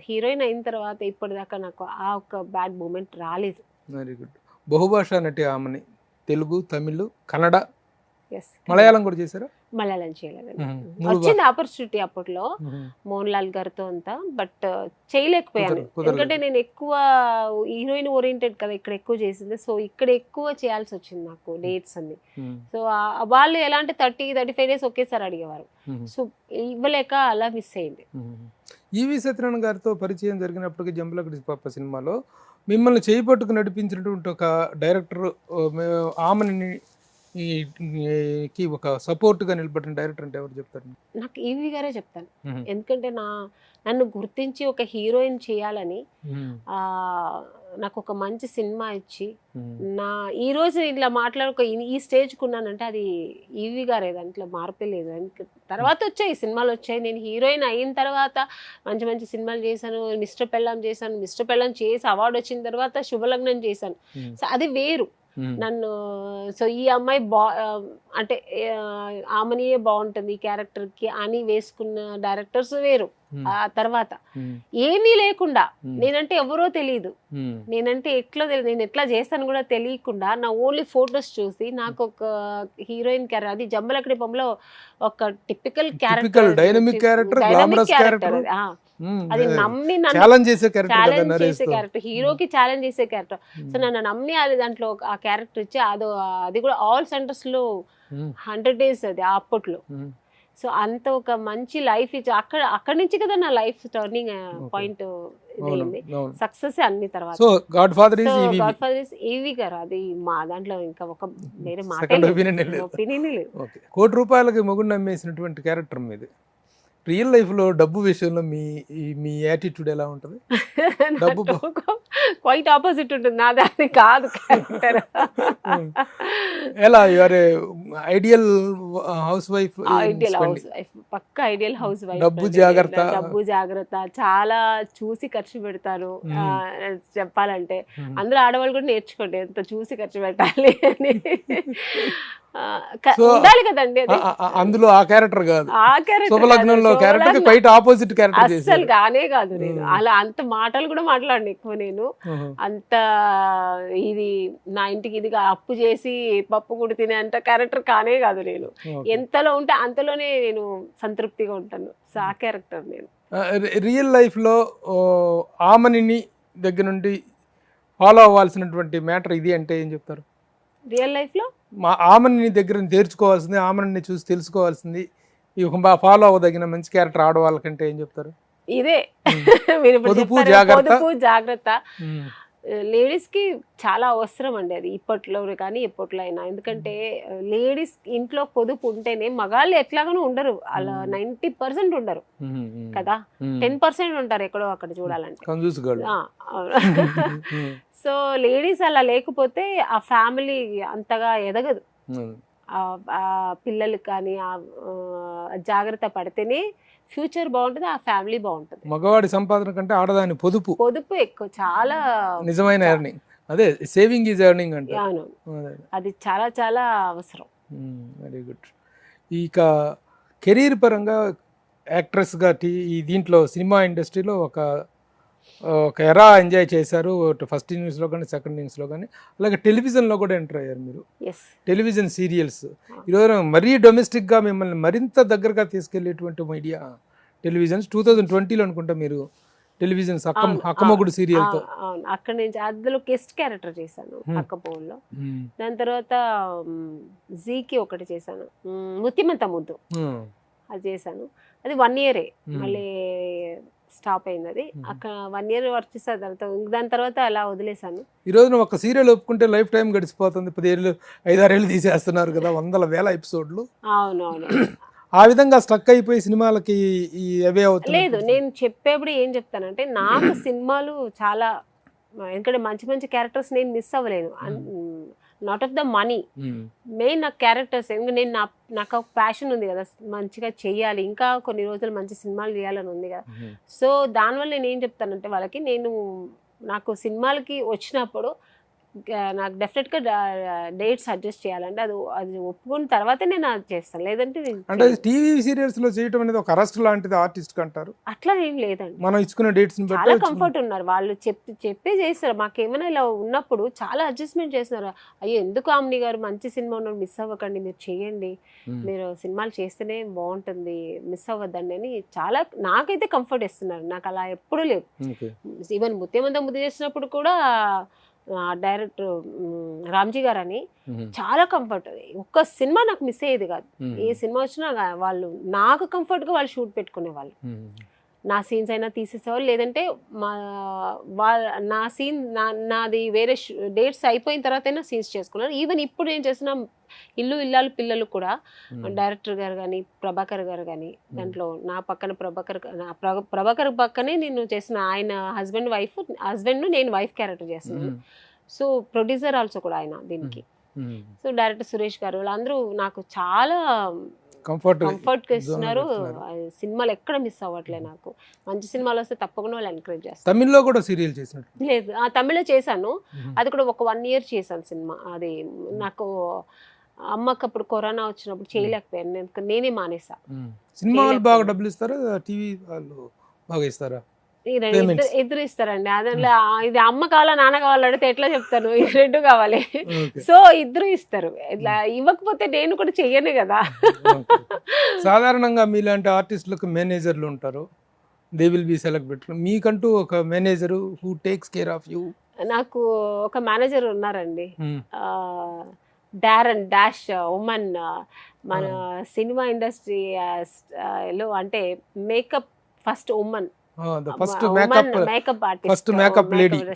హీరోయిన్ అయిన తర్వాత ఇప్పటిదాకా నాకు ఆ ఒక బ్యాడ్ మూమెంట్ రాలేదు. Very good. బహుభాషా నటి ఆమెని, తెలుగు, తమిళ్, కన్నడ, మలయాళం కూడా చేశారా? మలయాళం చేయలేదండి. వచ్చింది ఆపర్చునిటీ అప్పట్లో మోహన్ లాల్ గారితో అంతా, బట్ చేయలేకపోయాను. ఎందుకంటే నేను ఎక్కువ హీరోయిన్ ఓరియంటెడ్ కదా, ఇక్కడ ఎక్కువ చేసింది. సో ఇక్కడ ఎక్కువ చేయాల్సి వచ్చింది నాకు డేట్స్ అన్ని. సో వాళ్ళు ఎలా అంటే 30-35 days ఒకేసారి అడిగేవారు. సో ఇవ్వలేక అలా మిస్ అయింది. ఈవి సత్యనారాయణ గారితో పరిచయం జరిగినప్పటికీ జంబలకడి పాప సినిమాలో మిమ్మల్ని చేయి పట్టుకు నడిపించినటువంటి ఒక డైరెక్టర్, ఆమెని ఒక సపోర్ట్గా నిలబడిన డైరెక్టర్ అంటే ఎవరు చెప్తారు? నాకు ఈవి గారే చెప్తాను. ఎందుకంటే నన్ను గుర్తించి ఒక హీరోయిన్ చేయాలని నాకు ఒక మంచి సినిమా ఇచ్చి ఈ రోజు ఇట్లా మాట్లాడుకో ఈ స్టేజ్కి ఉన్నానంటే అది ఈవి గారే, దాంట్లో మార్పే లేదు. తర్వాత వచ్చాయి సినిమాలు వచ్చాయి, నేను హీరోయిన్ అయిన తర్వాత మంచి మంచి సినిమాలు చేశాను. మిస్టర్ పెళ్ళాం చేశాను, మిస్టర్ పెళ్ళాం చేసి అవార్డు వచ్చిన తర్వాత శుభలగ్నం చేశాను. సో అది వేరు. నన్ను సో ఈ అమ్మాయి అంటే ఆమెనియే బాగుంటుంది ఈ క్యారెక్టర్కి అని వేసుకున్న డైరెక్టర్స్ వేరు. ఆ తర్వాత ఏమీ లేకుండా, నేనంటే ఎవరో తెలియదు, నేనంటే నేను ఎట్లా చేస్తాను కూడా తెలియకుండా నా ఓన్లీ ఫొటోస్ చూసి నాకు ఒక హీరోయిన్ క్యారెక్టర్, అది జంబలకడి బొమ్మలో ఒక టిపికల్ క్యారెక్టర్, డైనమిక్ క్యారెక్టర్, అది నమ్మి ఛాలెంజ్ చేసే క్యారెక్టర్, హీరోకి ఛాలెంజ్ చేసే క్యారెక్టర్. సో నన్ను నమ్మి అది దాంట్లో ఆ క్యారెక్టర్ ఇచ్చి అది కూడా ఆల్ సెంటర్స్ లో 100 days అది అప్పట్లో. సో అంత ఒక మంచి లైఫ్ ఇచ్చి అక్కడి నుంచి కదా నా లైఫ్ టర్నింగ్ పాయింట్ ఇదైంది, సక్సెస్ అన్ని. తర్వాత గాడ్ ఫాదర్ ఇస్ ఈవి గారు, అది మా దాంట్లో ఇంకా ఒక వేరే మాట ఒపీనియన్ లేదు. ₹1 కోటి మొగుడు నమ్మేసినటువంటి క్యారెక్టర్ మీద రియల్ లైఫ్ లో డబ్బు విషయంలో మీ యాటిట్యూడ్ ఎలా ఉంటుంది? డబ్బు క్వైట్ ఆపోజిట్ ఉంటుంది, నాది అది కాదు క్యారెక్టర్. ఎలా యువర్ ఐడియల్ హౌస్ వైఫ్? పక్కా ఐడియల్ హౌస్ వైఫ్. డబ్బు జాగ్రత్త, చాలా చూసి ఖర్చు పెడతారు. చెప్పాలంటే అందరూ ఆడవాళ్ళు కూడా నేర్చుకోండి ఎంత చూసి ఖర్చు పెట్టాలి అని. ఉండాలి కదండి, అందులో ఆ క్యారెక్టర్ కాదు, శుభలగ్నంలో క్యారెక్టర్ క్వైట్ ఆపోజిట్ క్యారెక్టర్. అస్సలు కానే కాదు. నేను అలా అంత మాటలు కూడా మాట్లాడను ఎక్కువ. నేను అంత ఇది నా ఇంటికి ఇది అప్పు చేసి పప్పు కూడా తినే అంత క్యారెక్టర్ కానే కాదు. నేను ఎంతలో ఉంటే అంతలోనే నేను సంతృప్తిగా ఉంటాను. సో ఆ క్యారెక్టర్ నేను. రియల్ లైఫ్ లో ఆమెని దగ్గర నుండి ఫాలో అవ్వాల్సినటువంటి మ్యాటర్ ఇది అంటే ఏం చెప్తారు? రియల్ లైఫ్ లో ఆమెని దగ్గర నేర్చుకోవాల్సింది, ఆమెని చూసి తెలుసుకోవాల్సింది, ఫాలో అవ్వదగిన మంచి క్యారెక్టర్ ఆడవాళ్ళకంటే ఏం చెప్తారు? ఇదే మీరు ఇప్పుడు పొదుపు, చెప్పారు, జాగ్రత్త. పొదుపు జాగ్రత్త లేడీస్ కి చాలా అవసరం అండి అది, ఇప్పట్లో కానీ ఎప్పట్లో అయినా. ఎందుకంటే లేడీస్ ఇంట్లో పొదుపు ఉంటేనే మగాళ్ళు ఎట్లాగానూ ఉండరు, అలా 90% ఉండరు కదా, 10% ఉంటారు ఎక్కడో అక్కడ చూడాలంటే. కంజూస్ గర్ల్. ఆ, సో లేడీస్ అలా లేకపోతే ఆ ఫ్యామిలీ అంతగా ఎదగదు. ఆ పిల్లలకి కానీ జాగ్రత్త పడితేనే ఫ్యూచర్ బాగుంటుంది, ఆ ఫ్యామిలీ బాగుంటుంది. మగవాడి సంపాదన కంటే ఆడదాని పొదుపు పొదుపు ఎక్కువ, చాలా నిజమైన ఎర్నింగ్. అదే సేవింగ్ ఈజ్ ఎర్నింగ్ అంటే. అవును, అది చాలా చాలా అవసరం. Very good. ఇక కెరీర్ పరంగా యాక్ట్రెస్గా ఈ దీంట్లో సినిమా ఇండస్ట్రీలో ఒక ఎరా ఎంజాయ్ చేశారు, ఫస్ట్ ఇన్నింగ్స్లో కానీ సెకండ్ ఇన్నింగ్స్లో కానీ. అలాగే టెలివిజన్లో కూడా ఎంటర్ అయ్యారు మీరు, ఎస్. Television serials. ఈరోజు మరీ డొమెస్టిక్గా మిమ్మల్ని మరింత దగ్గరగా తీసుకెళ్లేటువంటి మీడియా టెలివిజన్స్. 2020లో అనుకుంటా మీరు టెలివిజన్స్ అక్కమ్మగుడు సీరియల్తో. అవును, అక్కడ నుంచి అందులో గెస్ట్ క్యారెక్టర్ చేశాను అక్కపోల్లో. దాని తర్వాత జీకి ఒకటి చేశాను, ముత్తిమంత ముద్దు అది చేశాను. అది 1 year మళ్ళీ స్టాప్ అయింది అది. అక్కడ 1 year వర్క్ చేశాను, దాని తర్వాత అలా వదిలేశాను. ఈ రోజున ఒక సీరియల్ ఒప్పుకుంటే లైఫ్ టైం గడిచిపోతుంది. 10 ఏళ్ళు 5-6 ఏళ్ళు తీసేస్తున్నారు కదా, 100,000 ఎపిసోడ్లు. అవునవును. ఆ విధంగా స్టక్ అయిపోయి సినిమాలకి అవే అవుతుంది. లేదు, నేను చెప్పేప్పుడు ఏం చెప్తానంటే నాకు సినిమాలు చాలా, ఎందుకంటే మంచి మంచి క్యారెక్టర్స్ నేను మిస్ అవ్వలేను. Not of the money, main నాకు క్యారెక్టర్స్. ఎందుకంటే నేను నాకు ఒక ప్యాషన్ ఉంది కదా, మంచిగా చెయ్యాలి, ఇంకా కొన్ని రోజులు మంచి సినిమాలు చేయాలని ఉంది కదా. సో దానివల్ల నేను ఏం చెప్తానంటే వాళ్ళకి, నాకు సినిమాలకి వచ్చినప్పుడు నాకు డెఫినెట్గా డేట్స్ అడ్జస్ట్ చేయాలంటే అది ఒప్పుకున్న తర్వాతే నేను అది చేస్తాను, లేదంటే అంటే టీవీ సీరియల్స్ లో చేయడం అనేది ఒక అరెస్ట్ లాంటిది ఆర్టిస్ట్ అంటారు. అట్లా ఏం లేదండి, మనం ఇచ్చుకునే డేట్స్ చాలా కంఫర్ట్ ఉన్నారు వాళ్ళు, చెప్పే చేస్తారు. మాకేమైనా ఇలా ఉన్నప్పుడు చాలా అడ్జస్ట్మెంట్ చేస్తున్నారు. అయ్యో ఎందుకు ఆమ్ని గారు, మంచి సినిమా ఉన్నారు, మిస్ అవ్వకండి, మీరు చేయండి, మీరు సినిమాలు చేస్తేనే బాగుంటుంది, మిస్ అవ్వద్దండి అని చాలా నాకైతే కంఫర్ట్ ఇస్తున్నారు. నాకు అలా ఎప్పుడూ లేదు. ఈవెన్ ముత్యమంత ముద్దు చేసినప్పుడు కూడా డైరెక్టర్ రామ్జీ గారు అని చాలా కంఫర్ట్. ఒక్క సినిమా నాకు మిస్ అయ్యేది కాదు, ఏ సినిమా వచ్చినా వాళ్ళు నాకు కంఫర్ట్గా వాళ్ళు షూట్ పెట్టుకునేవాళ్ళు. నా సీన్స్ అయినా తీసేసేవాళ్ళు, లేదంటే నా సీన్ నాది వేరే డేట్స్ అయిపోయిన తర్వాత అయినా సీన్స్ చేసుకున్నారు. ఈవెన్ ఇప్పుడు నేను చేసిన ఇల్లు ఇల్లాలు పిల్లలు కూడా డైరెక్టర్ గారు కానీ ప్రభాకర్ గారు కానీ, దాంట్లో నా పక్కన ప్రభాకర్ పక్కనే నేను చేసిన, ఆయన హస్బెండ్ నేను వైఫ్ క్యారెక్టర్ చేస్తున్నాను. సో ప్రొడ్యూసర్ ఆల్సో కూడా ఆయన దీనికి. సో డైరెక్టర్ సురేష్ గారు వాళ్ళందరూ నాకు చాలా కంఫర్ట్ ఇస్తున్నారు. సినిమాలు ఎక్కడ మిస్ అవ్వట్లేదు. నాకు మంచి సినిమాలు వస్తే తప్పకుండా వాళ్ళు ఎంకరేజ్ చేస్తారు. తమిళ్లో కూడా సీరియల్ చేసినట్టు లేదు, తమిళ్లో చేశాను, అది కూడా ఒక 1 year చేశాను సినిమా. అది నాకు అమ్మకి అప్పుడు కరోనా వచ్చినప్పుడు చేయలేకపోయాను, నేనే మానేసా. సినిమా వాళ్ళు బాగా డబ్బులు ఇస్తారా, టీవీ వాళ్ళు బాగా ఇస్తారా? ఇద్దరు ఇస్తారండి. అదే ఇది అమ్మ కావాలా నాన్న కావాలా అడిగితే ఎట్లా చెప్తాను, ఈ 2 కావాలి. సో ఇద్దరు ఇస్తారు. ఇట్లా ఇవ్వకపోతే నేను కూడా చెయ్యను కదా. సాధారణంగా మీలాంటి ఆర్టిస్టులకు మేనేజర్లు ఉంటారు, దే విల్ బి సెలెక్ట్. మీకంటూ ఒక manager who takes care of you? నాకు ఒక మేనేజర్ ఉన్నారండి, డారన్ డాష్ ఉమెన్. మన సినిమా ఇండస్ట్రీలో అంటే makeup first women, makeup artist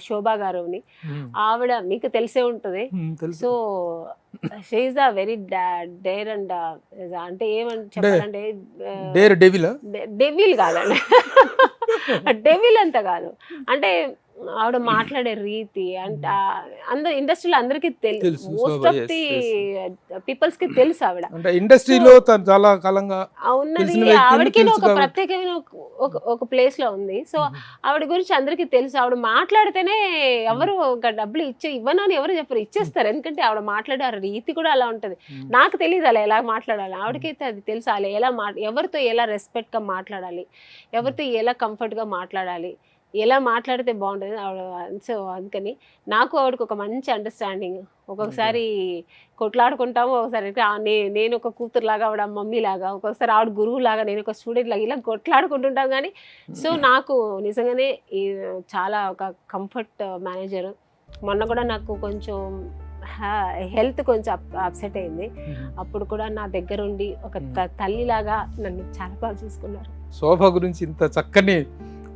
Shobha garu అని. ఆవిడ మీకు తెలిసే ఉంటది. So she is the very dare and, అంటే ఏమని చెప్పాలంటే డెవిల్ కాదండి, డెవిల్ అంత కాదు, అంటే ఆవిడ మాట్లాడే రీతి అంటే అందరు ఇండస్ట్రీలో అందరికీ తెలుసు, మోస్ట్ ఆఫ్ ది పీపుల్స్ కి తెలుసు ఆవిడ. ఇండస్ట్రీలో చాలా కాలంగా ఉన్నది, ఆవిడకి ఒక ప్రత్యేకమైన ఒక ప్లేస్ లో ఉంది. సో ఆవిడ గురించి అందరికీ తెలుసు. ఆవిడ మాట్లాడితేనే ఎవరు డబ్బులు ఇవ్వనని ఎవరు చెప్పరు, ఇచ్చేస్తారు. ఎందుకంటే ఆవిడ మాట్లాడే ఆ రీతి కూడా అలా ఉంటది. నాకు తెలియదు అలా ఎలా మాట్లాడాలి, ఆవిడకైతే అది తెలుసు. అలా ఎలా ఎవరితో ఎలా రెస్పెక్ట్ గా మాట్లాడాలి, ఎవరితో ఎలా కంఫర్ట్ గా మాట్లాడాలి, ఎలా మాట్లాడితే బాగుంటుంది ఆవిడ. సో అందుకని నాకు ఆవిడకి ఒక మంచి అండర్స్టాండింగ్. ఒక్కొక్కసారి కొట్లాడుకుంటాము, ఒకసారి నేను ఒక కూతురులాగా ఆవిడ మమ్మీ లాగా, ఒక్కొక్కసారి ఆవిడ గురువు లాగా నేను ఒక స్టూడెంట్ లాగా, ఇలా కొట్లాడుకుంటుంటాం. కానీ సో నాకు నిజంగానే చాలా ఒక కంఫర్ట్ మేనేజర్. మొన్న కూడా నాకు కొంచెం హెల్త్ కొంచెం అప్సెట్ అయింది. అప్పుడు కూడా నా దగ్గర ఉండి ఒక తల్లిలాగా నన్ను చాలా బాగా చూసుకున్నారు. శోభ గురించి ఇంత చక్కని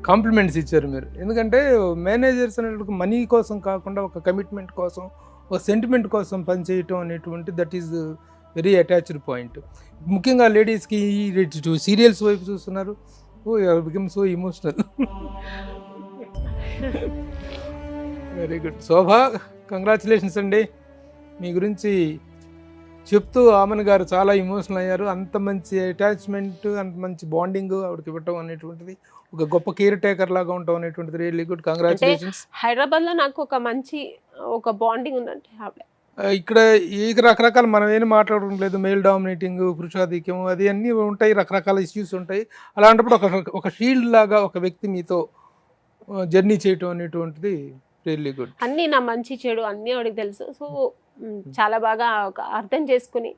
కాంప్లిమెంట్స్ ఇచ్చారు మీరు. ఎందుకంటే మేనేజర్స్ అనేటువంటి మనీ కోసం కాకుండా ఒక కమిట్మెంట్ కోసం, ఒక సెంటిమెంట్ కోసం పనిచేయటం అనేటువంటి that is very attached point. ముఖ్యంగా లేడీస్కి సీరియల్స్ వైపు చూస్తున్నారు. Oh become so emotional. Very good Shobha, congratulations అండి. మీ గురించి చెప్తూ ఆమెన్ గారు చాలా ఇమోషనల్ అయ్యారు. అంత మంచి అటాచ్మెంట్, అంత మంచి బాండింగ్ ఆవిడకి ఇవ్వటం అనేటువంటిది, ఒక గొప్ప కేర్ టేకర్ లాగా ఉండటం అనేటువంటిది రియల్లీ గుడ్. కంగ్రాచులేషన్స్. హైదరాబాద్లో నాకు ఒక మంచి ఒక బాండింగ్ ఉందంటే ఆవిడ. ఇక్కడ ఈ రకరకాల మనం ఏం మాట్లాడడం లేదు, మెయిల్ డామినేటింగ్, పురుషాధిక్యం, అది అన్నీ ఉంటాయి, రకరకాల ఇష్యూస్ ఉంటాయి. అలాంటప్పుడు ఒక షీల్డ్ లాగా ఒక వ్యక్తి మీతో జర్నీ చేయటం అనేటువంటిది రియల్లీ గుడ్. అన్నీ నా మంచి చెడు అన్నీ ఆవిడకి తెలుసు. సో చాలా బాగా ఒక అర్థం చేసుకుని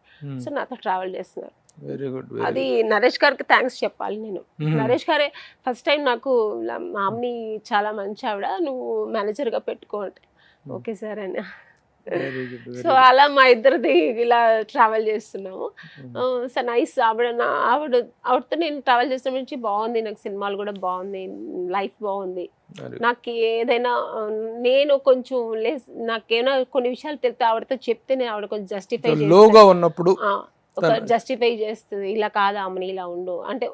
సో నాతో ట్రావెల్ చేస్తున్నారు. Very good. అది నరేష్ గారికి థ్యాంక్స్ చెప్పాలి నేను. నరేష్ గారే ఫస్ట్ టైం నాకు మా అమ్మని చాలా మంచి ఆవిడ, నువ్వు మేనేజర్గా పెట్టుకో అంటే ఓకే సార్ అని. సో అలా మా ఇద్దరిది ఇలా ట్రావెల్ చేస్తున్నాము. So nice. ఆవిడతో నేను ట్రావెల్ చేసిన నుంచి బాగుంది, నాకు సినిమాలు కూడా బాగుంది, లైఫ్ బాగుంది. నాకు ఏదైనా నేను కొంచెం నాకేమైనా కొన్ని విషయాలు తెలిస్తే ఆవిడతో చెప్తే నేను ఆవిడ కొంచెం జస్టిఫై చేస్తుంది. ఇలా కాదు అమ్మని, ఇలా ఉండు అంటే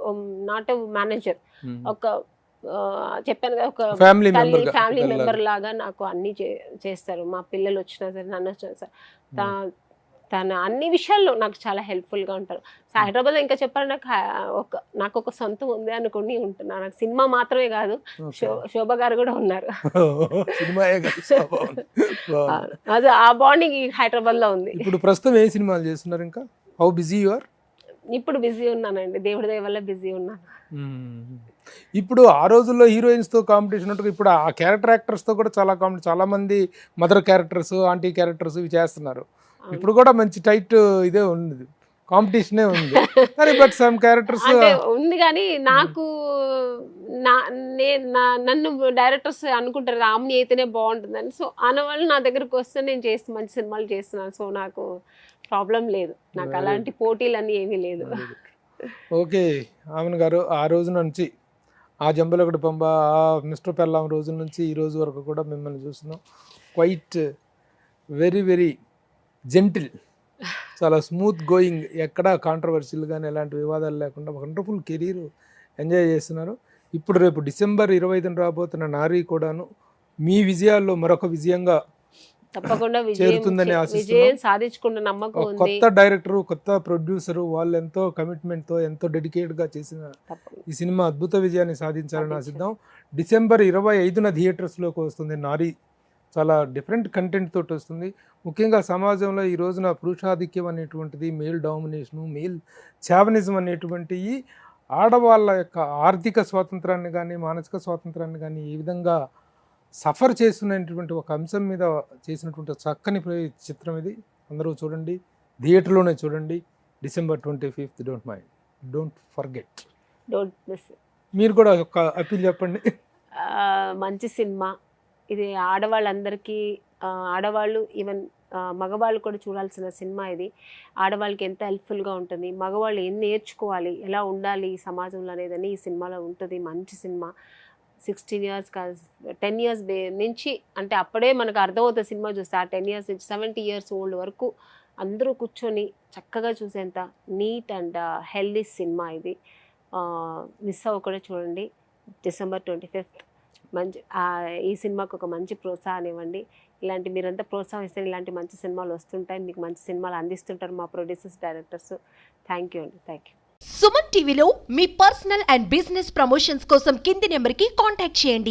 నాట్ మేనేజర్, ఒక చెప్పాను కదా, ఒక ఫ్యామిలీ మెంబర్ లాగా నాకు అన్ని చేస్తారు. మా పిల్లలు వచ్చినా సరే, నన్ను వచ్చినా సరే, తన అన్ని విషయాల్లో నాకు చాలా హెల్ప్ఫుల్గా ఉంటారు. సో హైదరాబాద్ ఇంకా చెప్పాలి, నాకు ఒక సొంతం ఉంది అనుకుని ఉంటున్నాను. నాకు సినిమా మాత్రమే కాదు, శోభ గారు కూడా ఉన్నారు. అది ఆ బాండింగ్ హైదరాబాద్లో ఉంది. ఇప్పుడు ప్రస్తుతం ఏ సినిమాలు చేస్తున్నారు? ఇంకా హౌ బిజీ యు ఆర్? ఇప్పుడు బిజీ ఉన్నానండి, దేవుడి దయ వల్ల బిజీ ఉన్నాను. ఇప్పుడు ఆ రోజుల్లో హీరోయిన్స్తో కాంపిటీషన్ ఉంటుంది, ఇప్పుడు ఆ క్యారెక్టర్ యాక్టర్స్తో కూడా చాలా కాంపిటీషన్. చాలా మంది మదర్ క్యారెక్టర్స్, ఆంటీ క్యారెక్టర్స్ ఇవి చేస్తున్నారు. ఇప్పుడు కూడా మంచి టైట్ ఇదే ఉంది, కాంపిటీషనే ఉంది. కానీ బట్ సమ్ క్యారెక్టర్స్ ఉంది. కానీ నాకు నన్ను డైరెక్టర్స్ అనుకుంటారు రామ్ని అయితేనే బాగుంటుందని. సో అన్నవాళ్ళు నా దగ్గరకు వస్తే నేను మంచి సినిమాలు చేస్తున్నాను. సో నాకు ప్రాబ్లం లేదు, నాకు అలాంటి పోటీలన్నీ ఏమీ లేదు. ఓకే ఆమెన్ గారు, ఆ రోజు నుంచి ఆ జంబలగడ పంబ, ఆ మిస్టర్ పెల్లాం రోజు నుంచి ఈ రోజు వరకు కూడా మిమ్మల్ని చూస్తున్నాం. క్వైట్ వెరీ వెరీ జెంటిల్, చాలా స్మూత్ గోయింగ్, ఎక్కడ కాంట్రవర్సీలు కానీ ఎలాంటి వివాదాలు లేకుండా వండర్ఫుల్ కెరీర్ ఎంజాయ్ చేస్తున్నారు. ఇప్పుడు రేపు డిసెంబర్ 25న రాబోతున్న నారీ కూడాను మీ విజయాల్లో మరొక విజయంగా తప్పకుండా చేరుతుందని విజయం సాధించుకున్న నమ్మకం ఉంది. కొత్త డైరెక్టర్, కొత్త ప్రొడ్యూసర్, వాళ్ళు ఎంతో కమిట్మెంట్తో, ఎంతో డెడికేట్గా చేసిన ఈ సినిమా అద్భుత విజయాన్ని సాధించాలని ఆశిద్దాం. డిసెంబర్ 25న థియేటర్స్లోకి వస్తుంది నారీ. చాలా డిఫరెంట్ కంటెంట్ తోటి వస్తుంది. ముఖ్యంగా సమాజంలో ఈ రోజున పురుషాధిక్యం అనేటువంటిది, మెయిల్ డామినేషను, మెయిల్ చావనిజం అనేటువంటి ఈ ఆడవాళ్ళ యొక్క ఆర్థిక స్వాతంత్రాన్ని కానీ, మానసిక స్వాతంత్రాన్ని కానీ ఏ విధంగా సఫర్ చేస్తున్నటువంటి ఒక అంశం మీద చేసినటువంటి చక్కని చిత్రం ఇది. అందరూ చూడండి, థియేటర్లోనే చూడండి. December 25th. Don't forget. మీరు కూడా ఒక అపీల్ చెప్పండి. మంచి సినిమా ఇది, ఆడవాళ్ళందరికీ, ఆడవాళ్ళు ఈవెన్ మగవాళ్ళు కూడా చూడాల్సిన సినిమా ఇది. ఆడవాళ్ళకి ఎంత హెల్ప్ఫుల్గా ఉంటుంది, మగవాళ్ళు ఏం నేర్చుకోవాలి, ఎలా ఉండాలి ఈ సమాజంలో అనేదని ఈ సినిమాలో ఉంటుంది. మంచి సినిమా. 16 years కాదు, 10 years నుంచి, అంటే అప్పుడే మనకు అర్థమవుతుంది సినిమా చూస్తే. ఆ 10 years నుంచి 70 years ఓల్డ్ వరకు అందరూ కూర్చొని చక్కగా చూసేంత నీట్ అండ్ హెల్దీ సినిమా ఇది. మిస్ అవ్వకుండా చూడండి. December 25th. మంచి ఈ సినిమాకు ఒక మంచి ప్రోత్సాహం ఇవ్వండి. ఇలాంటి మీరంతా ప్రోత్సాహిస్తే ఇలాంటి మంచి సినిమాలు వస్తుంటాయి, మీకు మంచి సినిమాలు అందిస్తుంటారు మా ప్రొడ్యూసర్స్, డైరెక్టర్స్. థ్యాంక్ యూ అండి, థ్యాంక్ యూ. సుమన్ టీవీలో మీ పర్సనల్ అండ్ బిజినెస్ ప్రమోషన్స్ కోసం కింది నెంబర్కి కాంటాక్ట్ చేయండి.